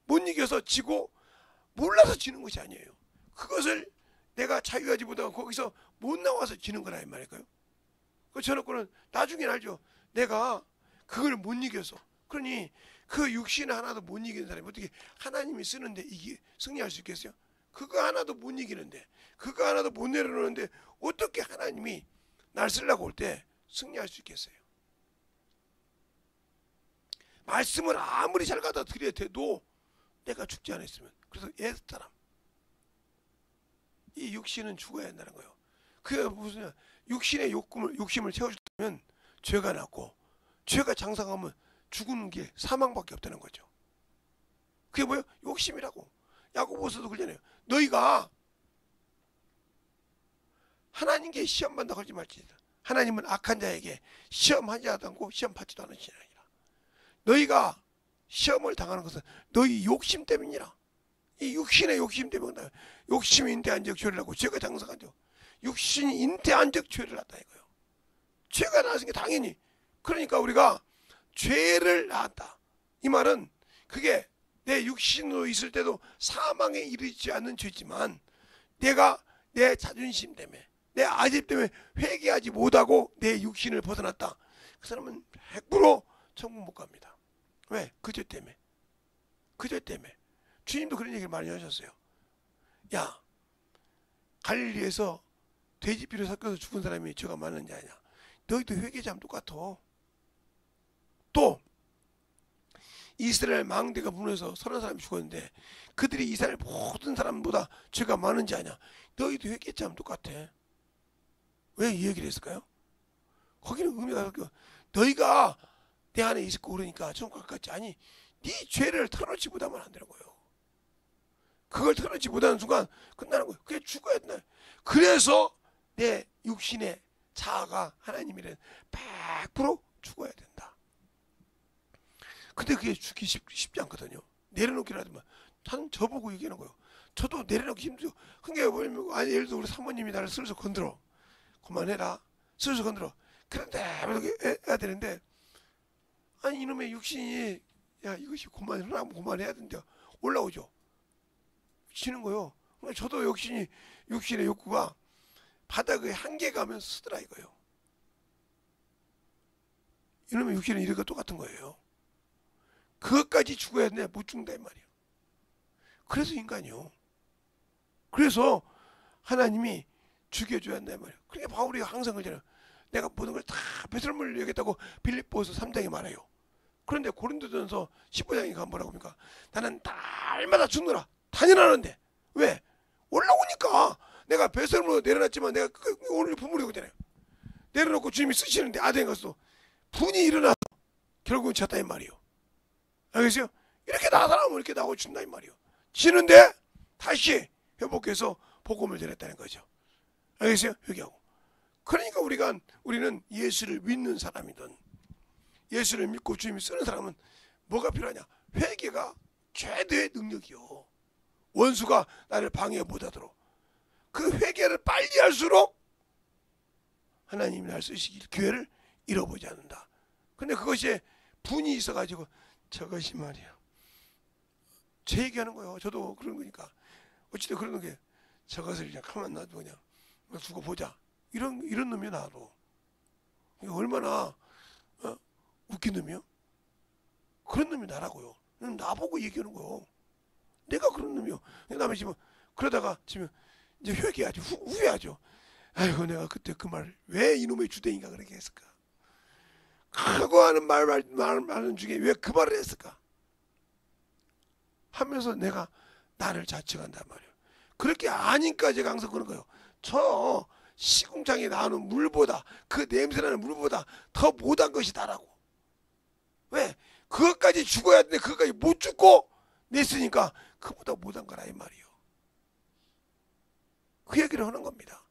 못 이겨서 지고 몰라서 지는 것이 아니에요. 그것을 내가 자유하지 못하고 거기서 못 나와서 지는 거라 이 말일까요? 저놓고는 나중에 알죠. 내가 그걸 못 이겨서. 그러니 그 육신 하나도 못 이기는 사람이 어떻게 하나님이 쓰는데 승리할 수 있겠어요? 그거 하나도 못 이기는데, 그거 하나도 못 내려놓는데 어떻게 하나님이 날 쓰려고 올 때 승리할 수 있겠어요? 말씀을 아무리 잘 갖다 드려도 내가 죽지 않았으면. 그래서 애쓰다람, 이 육신은 죽어야 한다는 거예요. 그게 무슨 육신의 욕심을 채워주면 죄가 났고, 죄가 장성하면 죽은 게 사망밖에 없다는 거죠. 그게 뭐예요? 욕심이라고. 야고보서도 그러잖아요. 너희가 하나님께 시험 받는다 그러지 말지어다. 하나님은 악한 자에게 시험하지 않고 시험 받지도 않은 신이 아니라. 너희가 시험을 당하는 것은 너희 욕심 때문이라. 이 육신의 욕심 때문에. 욕심이 인태한 적 죄를 하고 죄가 장성하죠. 육신이 인태한 적 죄를 낳았다 이거예요. 죄가 나왔으니까 당연히. 그러니까 우리가 죄를 낳았다. 이 말은 그게 내 육신으로 있을 때도 사망에 이르지 않는 죄지만 내가 내 자존심 때문에, 내 아집 때문에 회개하지 못하고 내 육신을 벗어났다. 그 사람은 100% 천국 못 갑니다. 왜? 그 죄 때문에. 그 죄 때문에. 주님도 그런 얘기를 많이 하셨어요. 야, 갈릴리에서 돼지피를 섞여서 죽은 사람이 죄가 많은지 아냐? 너희도 회개자면 똑같아. 또 이스라엘 망대가 무너져서 30사람이 죽었는데 그들이 이스라엘 모든 사람보다 죄가 많은지 아냐? 너희도 회개자면 똑같아. 왜 이 얘기를 했을까요? 거기는 의미가 너희가 내 안에 있을 거 그러니까 좀 가깝지. 아니, 네 죄를 털어놓지 못하면 안 되는 거예요. 그걸 털어놓지 못하는 순간 끝나는 거예요. 그게 죽어야 된다. 그래서 내 육신의 자아가 하나님이란 100% 죽어야 된다. 근데 그게 죽기 쉽지 않거든요. 내려놓기라도 한 저보고 얘기하는 거예요. 저도 내려놓기 힘들죠. 그러니까 뭐냐면, 아니, 예를 들어 우리 사모님이 나를 슬슬 건드려. 그만해라. 슬슬 건드려. 그런데 해야 되는데, 아니 이놈의 육신이 야 이것이 그만해야 된다. 올라오죠. 치는 거요. 저도 육신의 욕구가 바닥에 한계 가면 쓰더라 이거예요. 이놈의 육신은 이런 거 똑같은 거예요. 그것까지 죽어야 되는데 못 죽는다 이 말이에요. 그래서 인간이요. 그래서 하나님이 죽여줘야 한다 이 말이에요. 그러니까 바울이 항상 그러잖아요. 내가 모든 걸 다 배설물로 여겼다고 빌립보서 3장에 말해요. 그런데 고린도전서 15장에 가면 뭐라고 합니까? 나는 날마다 죽노라. 단연하는데. 왜? 올라오니까. 내가 배설물로 내려놨지만 내가 오늘 부모를 오잖아요. 내려놓고 주님이 쓰시는데 아덴 가서 분이 일어나서 결국은 졌다 이 말이에요. 알겠어요? 이렇게 나가라면 이렇게 나오고 준다 이 말이에요. 지는데 다시 회복해서 복음을 전했다는 거죠. 알겠어요? 회개하고. 그러니까 우리는 예수를 믿는 사람이든 예수를 믿고 주님이 쓰는 사람은 뭐가 필요하냐? 회개가 최대의 능력이요. 원수가 나를 방해 못하도록 그 회개를 빨리 할수록 하나님이 날 쓰시길 기회를 잃어보지 않는다. 근데 그것이 분이 있어가지고 저것이 말이야. 제 얘기하는 거예요. 저도 그런 거니까. 어쨌든 그런 게 저것을 그냥 가만 놔두고 그냥 두고 보자. 이런 놈이 나도. 이게 얼마나 웃긴 놈이요? 그런 놈이 나라고요. 나보고 얘기하는 거요. 내가 그런 놈이요. 남의 집은 그러다가 지금 이제 회개하죠. 후회하죠. 아이고 내가 그때 그 말 왜 이놈의 주댕이가 그렇게 했을까? 하고 하는 말하는 중에 왜 그 말을 했을까? 하면서 내가 나를 자책한단 말이에요. 그렇게 아니까 제가 항상 그런 거예요. 저 시궁창에 나오는 물보다 그 냄새나는 물보다 더 못한 것이 다라고. 왜? 그것까지 죽어야 되는데 그것까지 못 죽고 냈으니까 그보다 못한 거라 이 말이에요. 그 얘기를 하는 겁니다.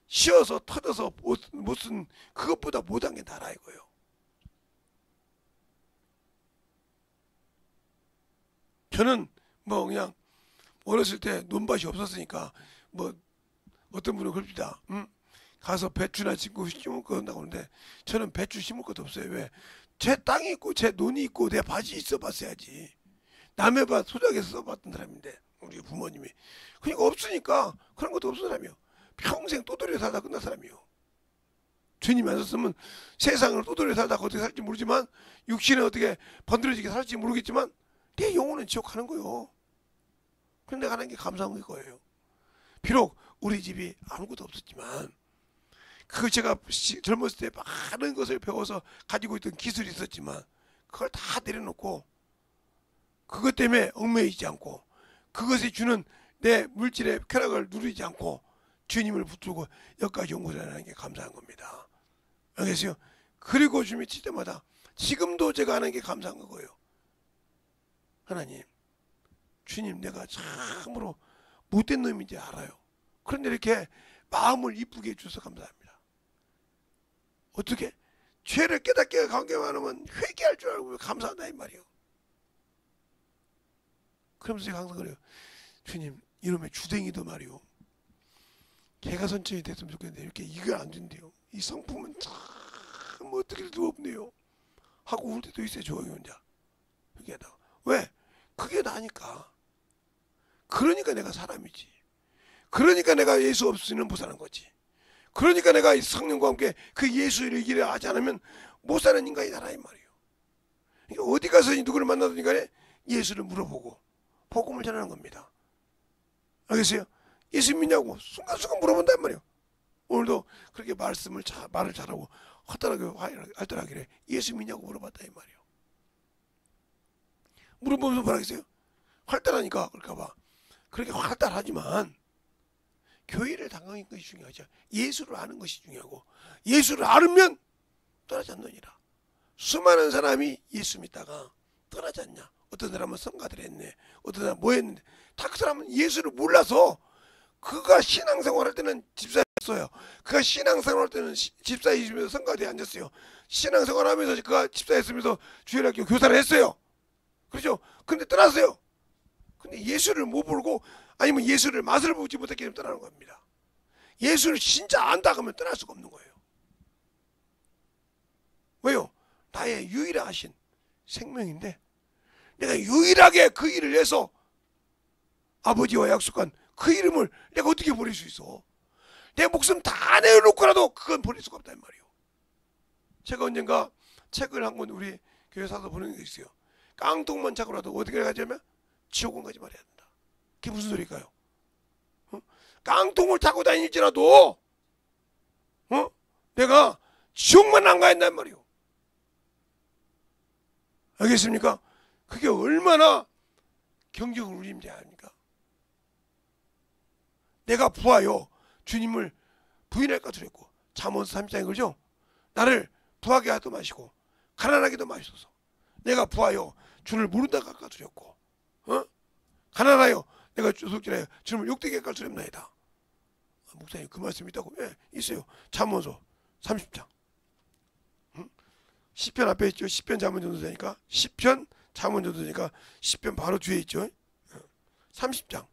쉬어서 터져서 못쓴 그것보다 못한 게 나라 이거예요. 저는 뭐 그냥 어렸을 때 논밭이 없었으니까 뭐 어떤 분은 그럽니다. 가서 배추나 심고 심을 거 한다고 하는데 저는 배추 심을 것도 없어요. 왜? 제 땅이 있고 제 논이 있고 내 밭이 있어 봤어야지. 남의 밭 소작해서 써봤던 사람인데 우리 부모님이. 그러니까 없으니까 그런 것도 없는 사람이요. 평생 또돌이 살다 끝난 사람이요. 주님이 안 썼으면 세상을 또돌이 살다 어떻게 살지 모르지만 육신에 어떻게 번드러지게 살지 모르겠지만 내 영혼은 지옥 가는 거요. 그런데 가는 게 감사한 거예요. 비록 우리 집이 아무것도 없었지만 그 제가 젊었을 때 많은 것을 배워서 가지고 있던 기술이 있었지만 그걸 다 내려놓고 그것 때문에 얽매이지 않고 그것이 주는 내 물질의 쾌락을 누리지 않고 주님을 붙들고 여기까지 온 것이라는 게 감사한 겁니다. 알겠어요? 그리고 주님이 칠 때마다 지금도 제가 하는 게 감사한 거예요. 하나님, 주님 내가 참으로 못된 놈인지 알아요. 그런데 이렇게 마음을 이쁘게 해주셔서 감사합니다. 어떻게? 죄를 깨닫게 관계만 하면 회개할 줄 알고 감사하다 이 말이에요. 그러면서 제가 항상 그래요. 주님 이놈의 주댕이도 말이요. 개가 선천이 됐으면 좋겠는데 이렇게 이걸 안 준대요. 이 성품은 참 어떻게 도 없네요. 하고 울 때도 있어요. 조용히 혼자. 회개하다가. 왜? 그게 나니까. 그러니까 내가 사람이지. 그러니까 내가 예수 없이는 못 사는 거지. 그러니까 내가 성령과 함께 그 예수를 일을 하지 않으면 못 사는 인간이다 이 말이에요. 그러니까 어디 가서 누구를 만나든 간에 예수를 물어보고 복음을 전하는 겁니다. 알겠어요? 예수 믿냐고 순간순간 물어본단 말이에요. 오늘도 그렇게 말을 잘하고 활달하게 예수 믿냐고 물어봤다 이 말이에요. 물어보면서 뭐라겠어요? 활달하니까 그럴까봐. 그렇게 활달하지만 교회를 당하는 것이 중요하죠. 예수를 아는 것이 중요하고 예수를 알으면 떠나지 않느니라. 수많은 사람이 예수 믿다가 떠나지 않냐. 어떤 사람은 성가들 했네. 어떤 사람은 뭐 했는데 다 그 사람은 예수를 몰라서 그가 신앙생활 할 때는 집사였어요. 그가 신앙생활 할 때는 집사에 있으면서 성가대에 앉았어요. 신앙생활 하면서 그가 집사에 있으면서 주일학교 교사를 했어요. 그렇죠? 근데 떠났어요. 근데 예수를 못 보고 아니면 예수를 맛을 보지 못했기 때문에 떠나는 겁니다. 예수를 진짜 안다 그러면 떠날 수가 없는 거예요. 왜요? 나의 유일하신 생명인데 내가 유일하게 그 일을 해서 아버지와 약속한 그 이름을 내가 어떻게 버릴 수 있어? 내 목숨 다 내어놓고라도 그건 버릴 수가 없단 말이에요. 제가 언젠가 책을 한 권 우리 교회 사서 보낸 게 있어요. 깡통만 차고라도 어떻게 가자면 지옥은 가지 말아야 된다. 그게 무슨 소리일까요? 깡통을 타고 다닐지라도 내가 지옥만 안 가야 한단 말이에요. 알겠습니까? 그게 얼마나 경적을 울림지 아닙니까? 내가 부하여 주님을 부인할까 두렵고 잠언서 3장에 그러죠? 나를 부하게 하도 마시고 가난하게도 마시소서. 내가 부하여 주를 모른다 할까 두렵고 가난하여 내가 도둑질하여 주님을 욕되게 할 수 없나이다. 목사님 그 말씀 있다고? 예, 있어요. 잠언서 30장. 시편 앞에 있죠. 시편 잠언 전도자니까 시편 잠언 전도자니까 시편 바로 뒤에 있죠. 30장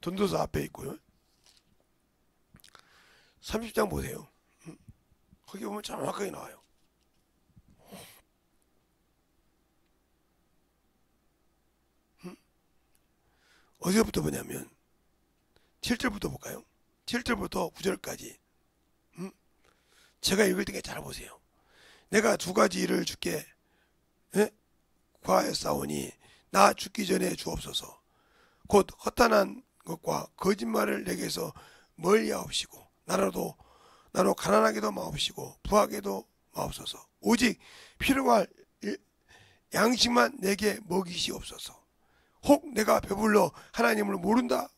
전도서 앞에 있고요. 30장 보세요. 거기 보면 정확하게 나와요. 어디서부터 보냐면 7절부터 볼까요? 7절부터 9절까지. 제가 읽을 때 잘 보세요. 내가 두 가지 일을 주께 구하였사오니 나 죽기 전에 주옵소서. 곧 허탄한 것과 거짓말을 내게서 멀리하옵시고 나로 가난하게도 마옵시고 부하게도 마옵소서. 오직 필요할 양식만 내게 먹이시옵소서. 혹 내가 배불러 하나님을 모른다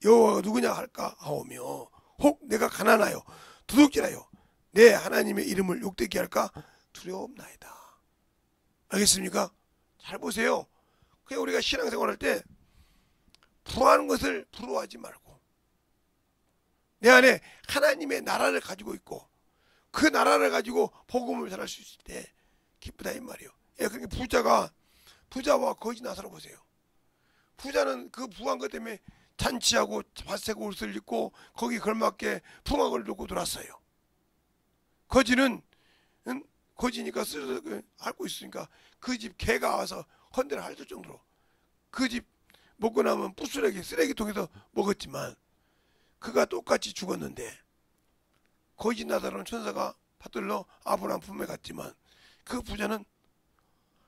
여호와가 누구냐 할까 하오며 혹 내가 가난하여 도둑질하여 내 하나님의 이름을 욕되게 할까 두려움나이다. 알겠습니까? 잘 보세요. 그냥 우리가 신앙생활할 때 부하는 것을 부러워하지 말고 내 안에 하나님의 나라를 가지고 있고 그 나라를 가지고 복음을 전할 수 있을 때 기쁘다 이 말이에요. 예, 그러니까 부자와 거지 나서러 보세요. 부자는 그 부한 것 때문에 잔치하고 화색 옷을 입고 거기 걸맞게 풍악을 들고 돌았어요. 거지는 거지니까 앓고 있으니까 그 집 개가 와서 헌대를 할 정도로 그 집 먹고 나면 부스러기 쓰레기통에서 먹었지만 그가 똑같이 죽었는데 거지 나다라는 천사가 받들러 아브라함 품에 갔지만 그 부자는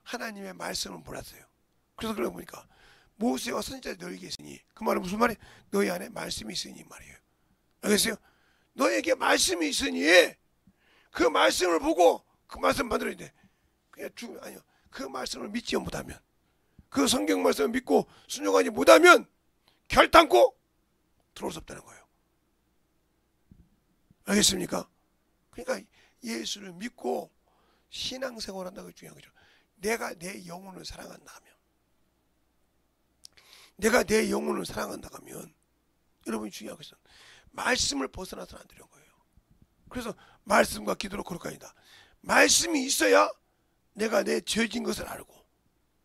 하나님의 말씀을 몰랐어요. 그래서 그러고 보니까 모세와 선지자들이 너에게 있으니 그 말은 무슨 말이에요? 너희 안에 말씀이 있으니 말이에요. 알겠어요? 너에게 말씀이 있으니 그 말씀을 보고 그 말씀 만들어야 돼. 그냥 아니요. 그 말씀을 믿지 못하면 그 성경 말씀을 믿고 순종하지 못하면 결단코 들어올 수 없다는 거예요. 알겠습니까? 그러니까 예수를 믿고 신앙생활 한다는 게 중요한 거죠. 내가 내 영혼을 사랑한다 하면 여러분이 중요한 것은 말씀을 벗어나서는 안 되는 거예요. 그래서 말씀과 기도로 거룩하니다. 말씀이 있어야 내가 내 죄진 것을 알고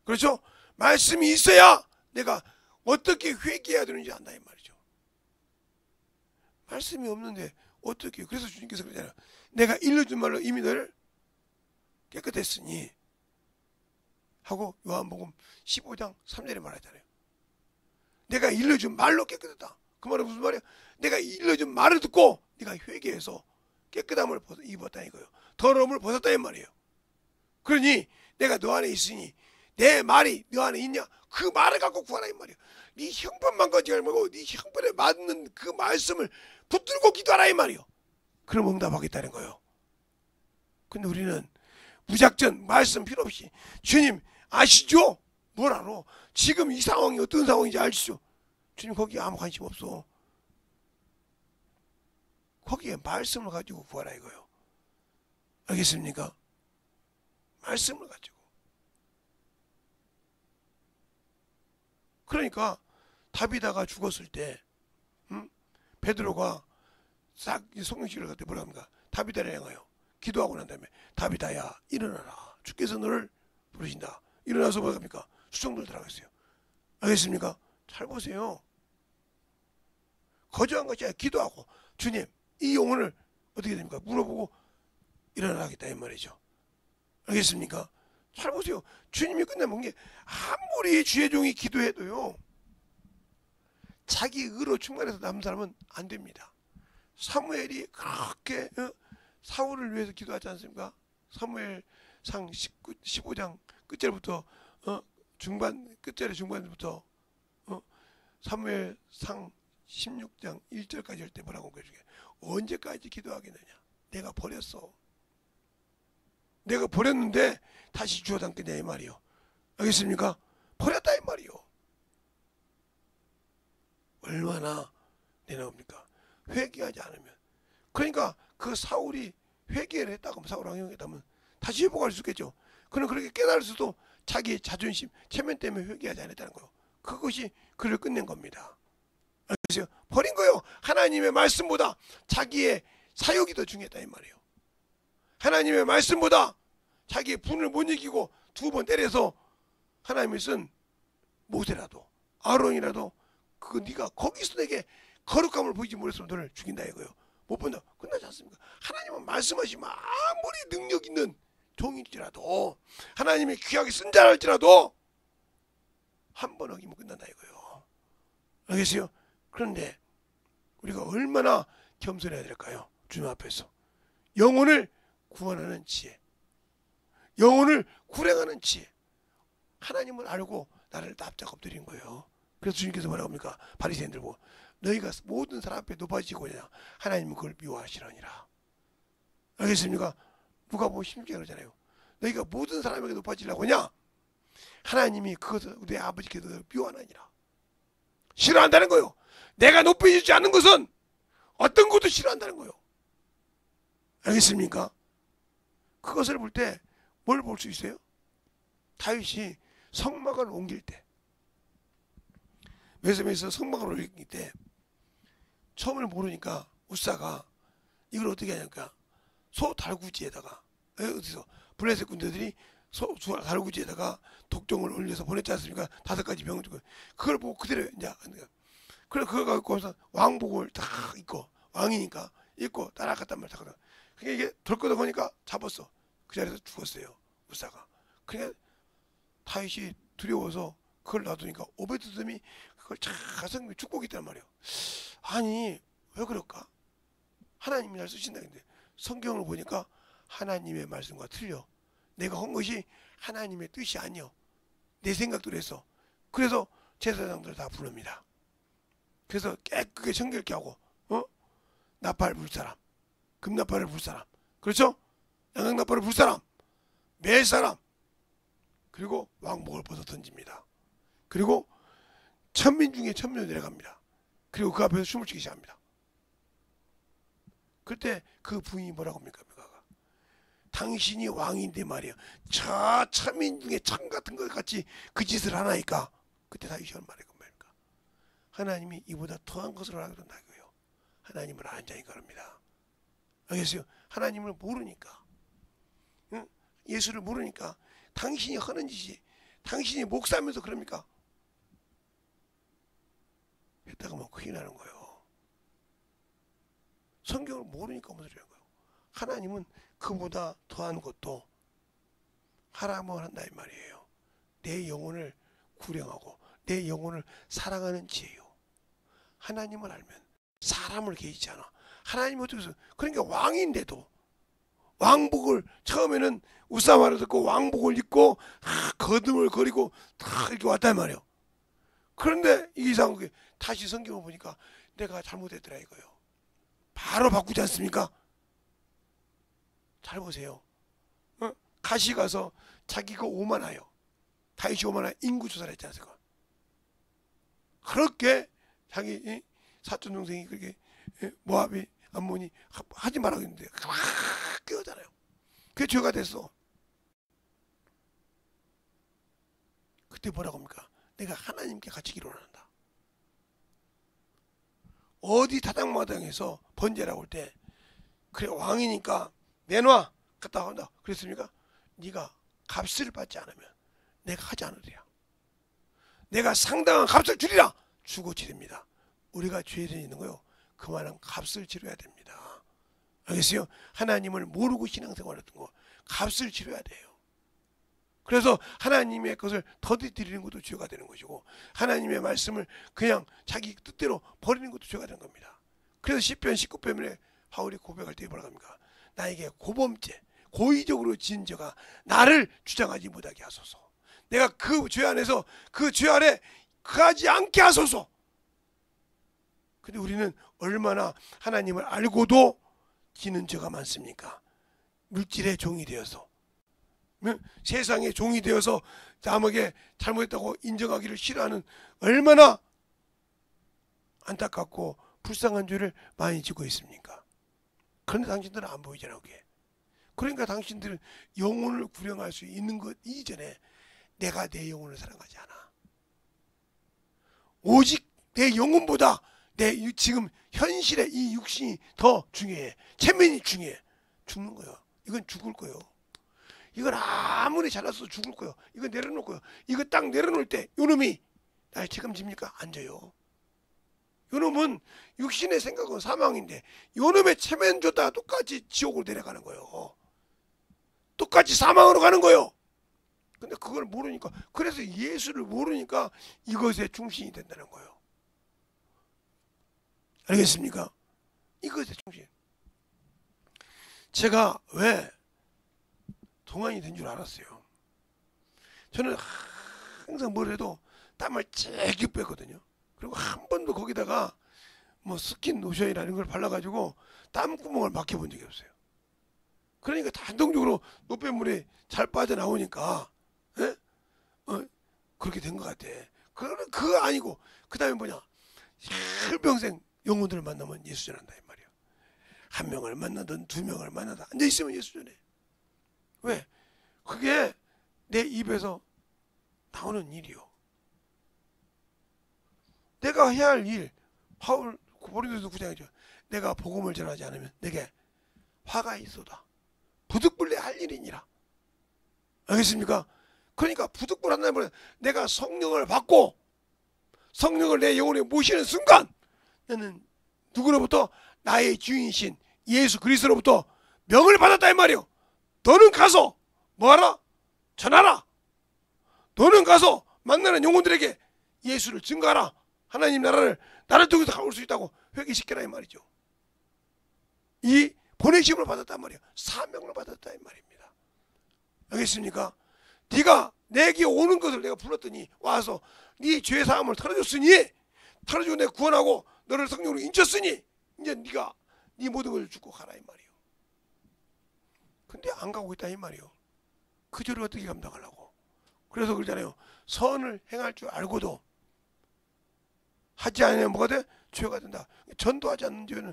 그렇죠? 말씀이 있어야 내가 어떻게 회개해야 되는지 안다 이 말이죠. 말씀이 없는데 어떻게 해요? 그래서 주님께서 그러잖아요. 내가 일러준 말로 이미 너를 깨끗했으니 하고 요한복음 15장 3절에 말하잖아요. 내가 일러준 말로 깨끗했다. 그 말은 무슨 말이야? 내가 일러준 말을 듣고 네가 회개해서 깨끗함을 입었다 이거예요. 더러움을 벗었다 이 말이에요. 그러니 내가 너 안에 있으니 내 말이 너 안에 있냐? 그 말을 갖고 구하라 이 말이에요. 네 형편만 가지고 말고 네 형편에 맞는 그 말씀을 붙들고 기도하라 이 말이에요. 그럼 응답하겠다는 거예요. 근데 우리는 무작정 말씀 필요 없이 주님 아시죠? 뭘 알아? 지금 이 상황이 어떤 상황인지 아시죠? 주님 거기에 아무 관심 없어. 거기에 말씀을 가지고 구하라 이거예요. 알겠습니까? 말씀을 가지고. 그러니까 다비다가 죽었을 때 베드로가 싹 성령실을 갖다 뭐라 합니까? 다비다를 향하여 기도하고 난 다음에 다비다야 일어나라. 주께서 너를 부르신다. 일어나서 뭐라 합니까? 수정들 들어가겠어요. 알겠습니까? 잘 보세요. 거저한 것이 아니라 기도하고 주님 이 영혼을 어떻게 됩니까? 물어보고 일어나겠다 이 말이죠. 알겠습니까? 잘 보세요. 주님이 끝내면 게 아무리 주의 종이 기도해도요 자기 의로 충만해서 남은 사람은 안 됩니다. 사무엘이 그렇게 사울을 위해서 기도하지 않습니까? 사무엘상 15장 끝절부터 끝절의 중반부터 사무엘상 16장 1절까지 할 때 뭐라고 그러게 언제까지 기도하겠느냐? 내가 버렸어. 내가 버렸는데 다시 주워 담겠냐 이 말이요. 알겠습니까? 버렸다 이 말이요. 얼마나 내나옵니까? 회개하지 않으면. 그러니까 그 사울이 회개를 했다고 사울 왕형이 했다면 다시 회복할 수 있겠죠. 그는 그렇게 깨달을 수도 자기의 자존심, 체면 때문에 회개하지 않았다는 거예요. 그것이 그를 끝낸 겁니다. 그래서 버린 거예요. 하나님의 말씀보다 자기의 사욕이 더 중요했다 이 말이에요. 하나님의 말씀보다 자기의 분을 못 이기고 2번 때려서 하나님이 쓴 모세라도 아론이라도 그 네가 거기서 내게 거룩함을 보이지 못했으면 너를 죽인다 이거예요. 못 본다. 끝나지 않습니까? 하나님은 말씀하시면 아무리 능력 있는 종일지라도 하나님이 귀하게 쓴 자랄지라도 한 번 어기면 끝난다 이거예요. 알겠어요? 그런데 우리가 얼마나 겸손해야 될까요? 주님 앞에서 영혼을 구원하는 지혜, 영혼을 구량하는 지혜. 하나님을 알고 나를 납작 엎드린 거예요. 그래서 주님께서 뭐라고 합니까? 바리새인들 보고 너희가 모든 사람 앞에 높아지고냐 하나님은 그걸 미워하시려니라. 알겠습니까? 누가 보면 심지어 그러잖아요. 너희가 모든 사람에게 높아지려고 하냐 하나님이 그것을 내 아버지께서 미워하느니라. 싫어한다는 거예요. 내가 높여지지 않는 것은 어떤 것도 싫어한다는 거예요. 알겠습니까? 그것을 볼 때 뭘 볼 수 있어요? 다윗이 성막을 옮길 때, 메소메에서 성막을 옮길 때 처음을 모르니까 우사가 이걸 어떻게 하냐니까 소 달구지에다가 어디서 블레셋 군대들이 소 달구지에다가 독종을 올려서 보냈지 않습니까? 5가지 병을 주고 그걸 보고 그대로 이제 그래 그걸 갖고서 왕복을 다 입고 왕이니까 입고 따라갔단 말이야. 그러니까 이게 덜거덕 하니까 잡았어. 그 자리에서 죽었어요. 우사가. 그러니까 다윗이 두려워서 그걸 놔두니까 오베드돔이 그걸 자성 축복이 있단 말이에요. 아니 왜 그럴까? 하나님이 날 쓰신다는데 성경을 보니까 하나님의 말씀과 틀려. 내가 한 것이 하나님의 뜻이 아니요. 내 생각대로 했어. 그래서 제사장들 다 부릅니다. 그래서 깨끗하게 정결케 하고 나팔 불 사람, 금나팔을 불 사람, 그렇죠? 양강나팔을 불 사람, 매 사람, 그리고 왕복을 벗어 던집니다. 그리고 천민 중에 천민으로 내려갑니다. 그리고 그 앞에서 춤을 추기 시작합니다. 그때 그 부인이 뭐라고 합니까? 당신이 왕인데 말이에요. 저 천민 중에 천 같은 것 같이 그 짓을 하나니까 그때 다윗이 하는 말이 뭡니까? 하나님이 이보다 더한 것을 하라고 한다고요. 하나님을 아는 자인 겁니다. 알겠어요? 하나님을 모르니까, 예수를 모르니까 당신이 하는 짓이 당신이 목사하면서 그럽니까? 했다가 뭐 큰일 나는 거예요. 성경을 모르니까 무슨 소리야 거예요. 하나님은 그보다 더한 것도 하라면 한다 이 말이에요. 내 영혼을 구령하고 내 영혼을 사랑하는 지혜요. 하나님을 알면 사람을 개의치 않아. 하나님이 어떻게 해서 그러니까 왕인데도 왕복을 처음에는 우사 말을 듣고 왕복을 입고 거듭을 거리고 다 이렇게 왔단 말이에요. 그런데 이상하게 다시 성경을 보니까 내가 잘못했더라 이거예요. 바로 바꾸지 않습니까? 잘 보세요. 가시 가서 자기가 오만하여 다윗이 오만하여 인구조사를 했지 않습니까? 그렇게 자기 사촌 동생이 그렇게 모압이 암몬이 하지 말라고 했는데 깨우잖아요. 그게 죄가 됐어. 그때 뭐라고 합니까? 내가 하나님께 갇히기를 원한다. 어디 다닥마당에서 번제라고 할 때 그래 왕이니까 내놔 갔다 온다 그랬습니까? 네가 값을 받지 않으면 내가 하지 않으리라. 내가 상당한 값을 주리라. 주고 치릅니다. 우리가 죄에 있는 거요. 그만한 값을 치러야 됩니다. 알겠어요? 하나님을 모르고 신앙생활을 했던 거 값을 치러야 돼요. 그래서 하나님의 것을 더디 드리는 것도 죄가 되는 것이고 하나님의 말씀을 그냥 자기 뜻대로 버리는 것도 죄가 되는 겁니다. 그래서 시편 19편에 바울이 고백할 때 뭐라고 합니까? 나에게 고범죄, 고의적으로 지은 죄가 나를 주장하지 못하게 하소서. 내가 그 죄 안에서 그 죄 아래 가지 않게 하소서. 근데 우리는 얼마나 하나님을 알고도 지는 죄가 많습니까? 물질의 종이 되어서 세상의 종이 되어서 남에게 잘못했다고 인정하기를 싫어하는 얼마나 안타깝고 불쌍한 죄를 많이 지고 있습니까? 그런데 당신들은 안 보이잖아요. 그게. 그러니까 당신들은 영혼을 구령할 수 있는 것 이전에 내가 내 영혼을 사랑하지 않아. 오직 내 영혼보다 내 지금 현실의 이 육신이 더 중요해. 체면이 중요해. 죽는 거예요. 이건 죽을 거예요. 이건 아무리 잘났어도 죽을 거예요. 이거 내려놓고요. 이거 딱 내려놓을 때 요놈이 날 책임집니까? 안 져요. 요놈은 육신의 생각은 사망인데 요놈의 체면 줬다가 똑같이 지옥으로 내려가는 거예요. 똑같이 사망으로 가는 거예요. 근데 그걸 모르니까, 그래서 예수를 모르니까 이것의 중심이 된다는 거예요. 알겠습니까? 이것의 중심. 제가 왜 동안이 된 줄 알았어요. 저는 항상 뭘 해도 땀을 째게 뺐거든요. 그리고 한 번도 거기다가 뭐 스킨 로션이라는 걸 발라가지고 땀구멍을 막혀본 적이 없어요. 그러니까 단독적으로 노폐물이 잘 빠져나오니까 그렇게 된 것 같아. 그거 아니고 그 다음에 뭐냐, 일평생 영혼들을 만나면 예수 전한다 이 말이야. 한 명을 만나든 두 명을 만나든 앉아있으면 예수 전해. 왜? 그게 내 입에서 나오는 일이요. 내가 해야 할 일, 바울 고린도서 9장이죠. 내가 복음을 전하지 않으면 내게 화가 있어다. 부득불내 할 일이니라. 알겠습니까? 그러니까 부득불한다는 말은 내가 성령을 받고 성령을 내 영혼에 모시는 순간 나는 누구로부터? 나의 주인이신 예수 그리스도로부터 명을 받았다 이 말이요. 너는 가서 뭐하라? 전하라. 너는 가서 만나는 영혼들에게 예수를 증거하라. 하나님 나라를 나를 통해서 가올 수 있다고 회개시켜라 이 말이죠. 이 보내심을 받았단 말이에요. 사명을 받았다 이 말입니다. 알겠습니까? 네가 내게 오는 것을 내가 불렀더니 와서 네 죄사함을 털어줬으니, 털어주고 내가 구원하고 너를 성령으로 인쳤으니 이제 네가 네 모든 것을 죽고 가라 이 말이에요. 근데 안 가고 있다 이 말이에요. 그 죄를 어떻게 감당하려고. 그래서 그러잖아요. 선을 행할 줄 알고도 하지 않으면 뭐가 돼? 죄가 된다. 전도하지 않는 죄는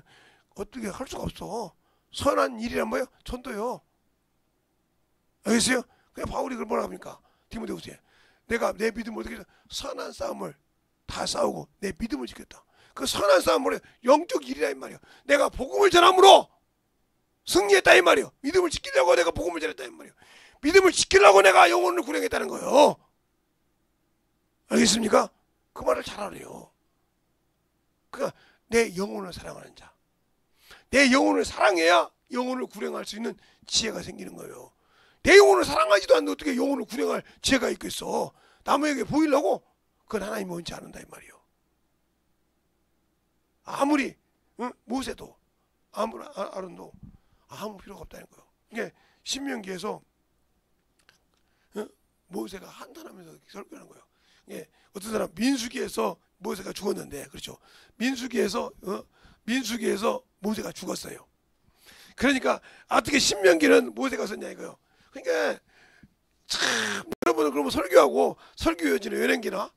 어떻게 할 수가 없어. 선한 일이란 뭐예요? 전도요. 알겠어요? 그냥 바울이 그걸 뭐라 합니까? 디모데후서에 내가 내 믿음을 어떻게 해서 선한 싸움을 다 싸우고 내 믿음을 지켰다. 그 선한 싸움을 영적 일이라 이 말이에요. 내가 복음을 전함으로 승리했다 이 말이에요. 믿음을 지키려고 내가 복음을 전했다 이 말이에요. 믿음을 지키려고 내가 영혼을 구령했다는 거예요. 알겠습니까? 그 말을 잘 알아요. 그러니까 내 영혼을 사랑하는 자, 내 영혼을 사랑해야 영혼을 구령할 수 있는 지혜가 생기는 거예요. 내 영혼을 사랑하지도 않는데 어떻게 영혼을 구령할 지혜가 있겠어. 남에게 보이려고? 그건 하나님이 원치 않는다 이 말이에요. 아무리 모세도 아무리 아론도 아무 필요가 없다는 거예요. 이게 신명기에서 모세가 한탄하면서 설교하는 거예요. 이게 어떤 사람 민수기에서 모세가 죽었는데, 그렇죠? 민수기에서 모세가 죽었어요. 그러니까 어떻게 신명기는 모세가 썼냐 이거요. 그러니까 참 여러분은 그러면 설교하고 설교여진을 왜 남기나?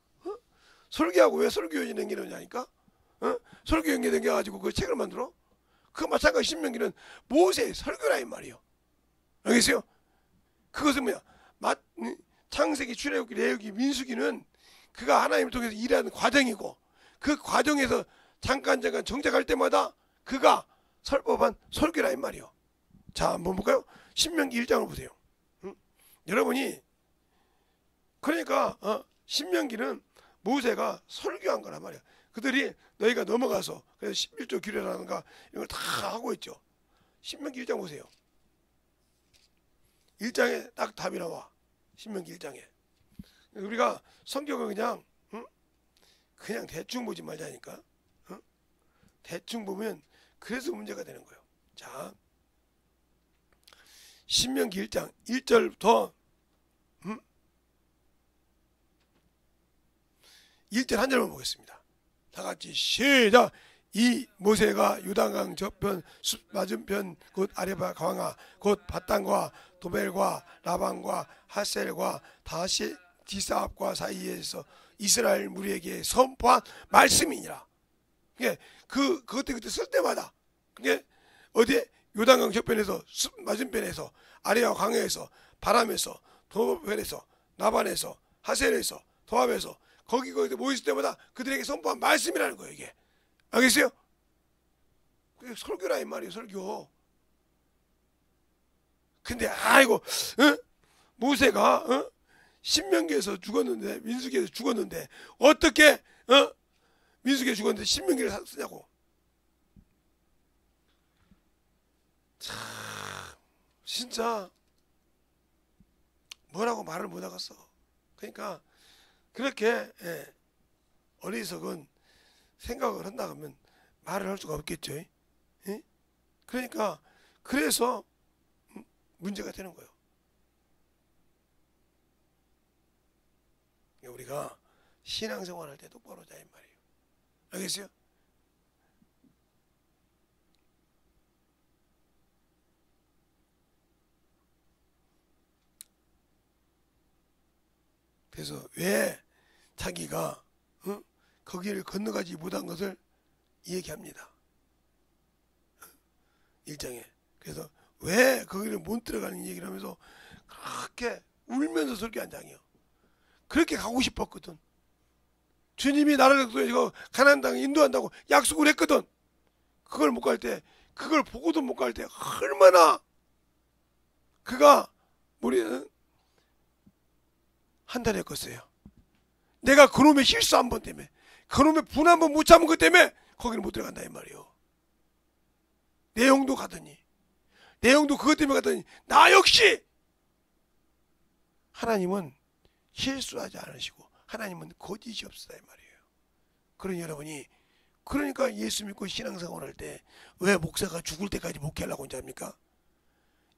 설교하고 왜 설교여진 남기느냐니까? 설교 연계 남겨가지고 그 책을 만들어? 그 마찬가지 신명기는 모세의 설교라 이 말이에요. 알겠어요? 그것은 뭐야? 창세기, 출애굽기, 레위기, 민수기는 그가 하나님을 통해서 일하는 과정이고, 그 과정에서 잠깐 정작할 때마다 그가 설법한 설교라 이 말이에요. 자, 한번 볼까요? 신명기 1장을 보세요. 여러분이 그러니까 신명기는 모세가 설교한 거란 말이야. 그들이 너희가 넘어가서 그래서 11조 규례라든가 이런 걸 다 하고 있죠. 신명기 1장 보세요. 1장에 딱 답이 나와. 신명기 1장에. 우리가 성경을 그냥 대충 보지 말자니까. 대충 보면 그래서 문제가 되는 거예요. 자, 신명기 1장 1절부터 1절 한 절만 보겠습니다. 다 같이 시작. 이 모세가 요단강 저편 숲 맞은편 곧 아레바 광야 곧 바단과 도벨과 라반과 하셀과 다시 디사압과 사이에서 이스라엘 무리에게 선포한 말씀이니라. 그때 쓸 때마다 그게 어디에 요단강 저편에서 숲 맞은편에서 아레와 광야에서 바람에서 도벨에서 나반에서, 하셀에서, 도합에서 거기 모였을 때마다 그들에게 선포한 말씀이라는 거예요. 이게 알겠어요? 그게 설교라 이 말이에요. 설교. 근데 아이고 모세가 신명기에서 죽었는데, 민수기에서 죽었는데 어떻게 민수기에 죽었는데 신명기를 쓰냐고. 참 진짜 뭐라고 말을 못하겠어. 그러니까 그렇게 어리석은 생각을 한다 하면 말을 할 수가 없겠죠. 예? 그러니까 그래서 문제가 되는 거예요. 우리가 신앙생활 할 때 똑바로 하자 이 말이에요. 알겠어요? 그래서 왜 자기가 거기를 건너가지 못한 것을 얘기합니다. 1장에. 그래서 왜 거기를 못 들어가는 얘기를 하면서 그렇게 울면서 설교한 장이요. 그렇게 가고 싶었거든. 주님이 나를 가나안 땅에 인도한다고 약속을 했거든. 그걸 못 갈 때, 그걸 보고도 못 갈 때 얼마나 그가 우리는 한탄했겠어요. 내가 그놈의 실수 한 번 때문에, 그놈의 분 한 번 못 참은 것 때문에 거기를 못 들어간다 이 말이요. 내용도 가더니, 내용도 그것 때문에 가더니 나 역시 하나님은 실수하지 않으시고 하나님은 거짓이 없으다 이 말이에요. 그러니 여러분이 그러니까 예수 믿고 신앙생활 할 때 왜 목사가 죽을 때까지 목회하려고 하는지 압니까?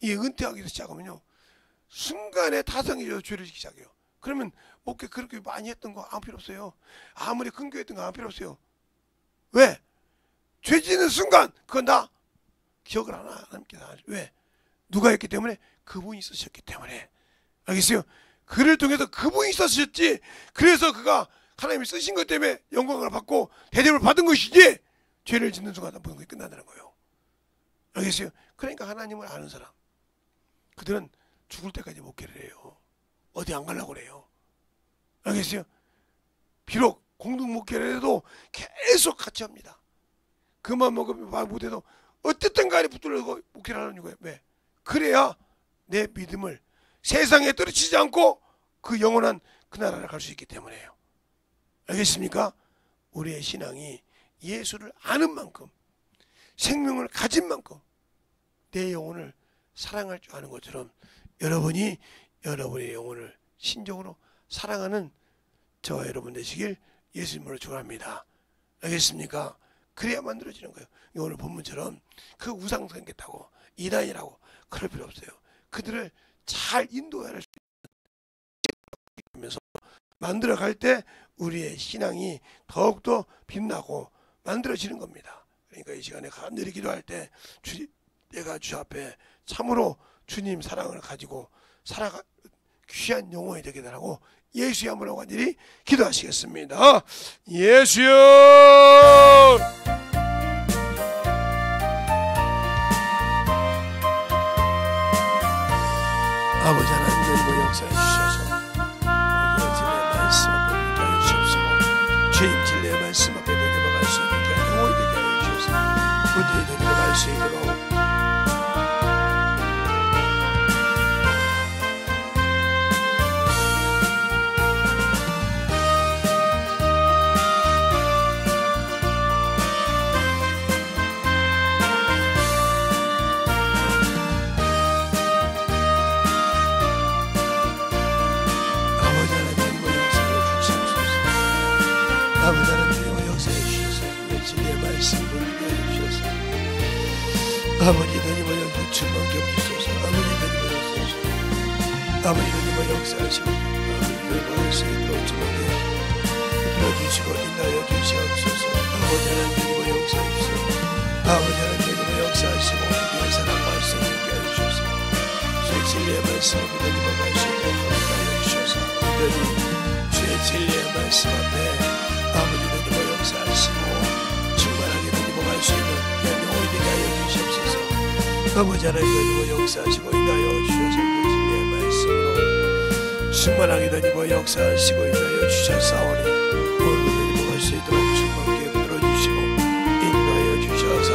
이 은퇴하기로 시작하면요 순간에 타성이 죄를 지기 시작해요. 그러면 목회 그렇게 많이 했던 거 아무 필요 없어요. 아무리 큰 교회 했던 거 아무 필요 없어요. 왜? 죄 짓는 순간 그건 다 기억을 하나님께서 하죠. 왜? 누가 했기 때문에? 그분이 쓰셨기 때문에. 알겠어요? 그를 통해서 그분이 쓰셨지. 그래서 그가 하나님이 쓰신 것 때문에 영광을 받고 대접을 받은 것이지 죄를 짓는 순간 모든 것이 끝난다는 거예요. 알겠어요? 그러니까 하나님을 아는 사람 그들은 죽을 때까지 목회를 해요. 어디 안 가려고 그래요. 알겠어요? 비록 공동 목회를 해도 계속 같이 합니다. 그만 먹으면 말 못해도 어쨌든 간에 붙들고 목회를 하는 이유가 왜? 그래야 내 믿음을 세상에 떨어지지 않고 그 영원한 그 나라를 갈 수 있기 때문에요. 알겠습니까? 우리의 신앙이 예수를 아는 만큼 생명을 가진 만큼 내 영혼을 사랑할 줄 아는 것처럼 여러분이 여러분의 영혼을 신적으로 사랑하는 저와 여러분 되시길 예수님으로 축원합니다. 알겠습니까? 그래야 만들어지는 거예요. 오늘 본문처럼 그 우상 생겼다고 이단이라고 그럴 필요 없어요. 그들을 잘 인도해야 할 수 있으면서 만들어갈 때 우리의 신앙이 더욱더 빛나고 만들어지는 겁니다. 그러니까 이 시간에 간절히 기도할 때 내가 주 앞에 참으로 주님 사랑을 가지고 살아가 귀한 영혼이 되게 달라고 예수의 이름으로 간절히 기도하시겠습니다. 예수여! 아버지 하나님 뭐 역사해 주셔서 오늘 진리의 말씀 앞에 믿게 하여 주옵소서. 주님 진리의 말씀 앞에 내려갈 수 있게 영혼이 되게 하여 주옵소서. 문제에 내려갈 수 있도록 아버지 하나님 역사해 주셔서 진리의 말씀을 알려 주셔서 아버지 하나님의 유출만 겹주셔서 아버지 하나님의 역사하시고 아버지 하나님의 역사하시고 아버지 하나님의 말씀을 주님께 들어주시고 인하여 주시옵소서. 아버지 하나님의 역사하시고 아버지 하나님의 역사하시고 우리의 사랑 말씀을 알려 주셔서 주의 진리의 말씀을 믿음으로 갈 수 있도록 하여 주셔서 주의 진리의 말씀 앞에 아버지 하나님의 역사하시고 충만하게 드리고 수 있는 영혼이 되게 하여 주시옵소서. 아버지 하나님의 역사하시고 인하여 주셔서 그 진리의 말씀으로 충만하게 다니며 역사하시고 인도하여 주셨사오니 오늘도 다니며 수 있도록 충만케 풀어주시고 인도하여 주셔서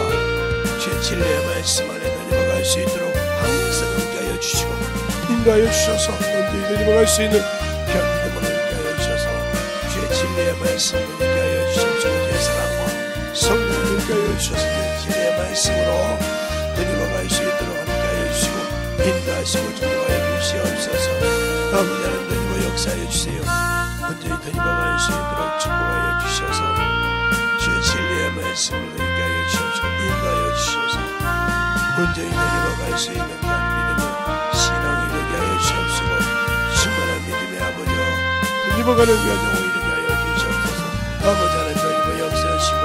주의 진리의 말씀 안에 다니며 갈 수 있도록 항상 함께하여 주시고 인도하여 주셔서 언제든지 다니며 갈 수 있는 견림으로 인도하여 주셔서 주의 진리의 말씀 인도하여 주시옵시고 주의 사랑과 성령을 인도하여 주셔서 주의 진리의 말씀으로 다니며 갈 수 있도록 함께하여 주시고 인도하시고 축복하여 주시옵소서. 아버지 하나님 다니며 역사하여 주세요. 온전히 다니며 갈 수 있도록 축복하여 주셔서 주의 진리의 말씀으로 인도하여 주시옵시고 인도하여 주셔서 온전히 다니며 갈 수 있는 믿음의 신앙이 되게 하여 주시옵시고 충만한 믿음의 아버지여 다니며 가는 여정을 되게 하여 주시옵소서. 아버지 하나님 다니며 역사하시고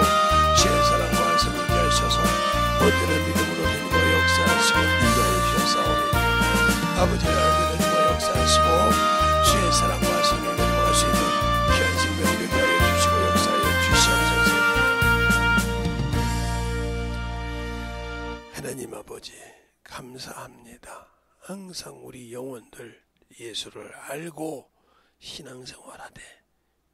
주의 사랑과 성령께 하셔서 온전한 믿음으로 다니며 역사하시고 인도하여 주셨사오니 아버지 하나님 다니며 역사하시고 주의 사랑과 성령을 다니며 갈 수 있는 귀한 생명이 되게 하여 주시고 역사하여 주시옵소서. 하나님 아버지 감사합니다. 항상 우리 영혼들 예수를 알고 신앙생활하되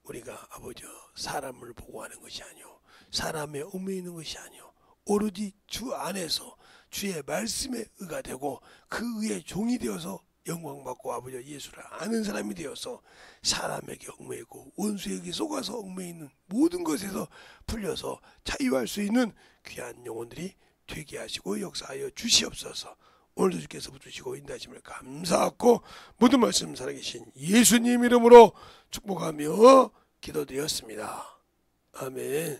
우리가 아버지 사람을 보고 하는 것이 아니오 사람의 얽매이는 있는 것이 아니오 오로지 주 안에서 주의 말씀에 의가 되고 그 의의 종이 되어서 영광받고 아버지 예수를 아는 사람이 되어서 사람에게 얽매이고 원수에게 속아서 얽매이는 모든 것에서 풀려서 자유할 수 있는 귀한 영혼들이 되게 하시고 역사하여 주시옵소서. 오늘도 주께서 붙으시고 인도하심을 감사하고 모든 말씀 살아계신 예수님 이름으로 축복하며 기도드렸습니다. 아멘.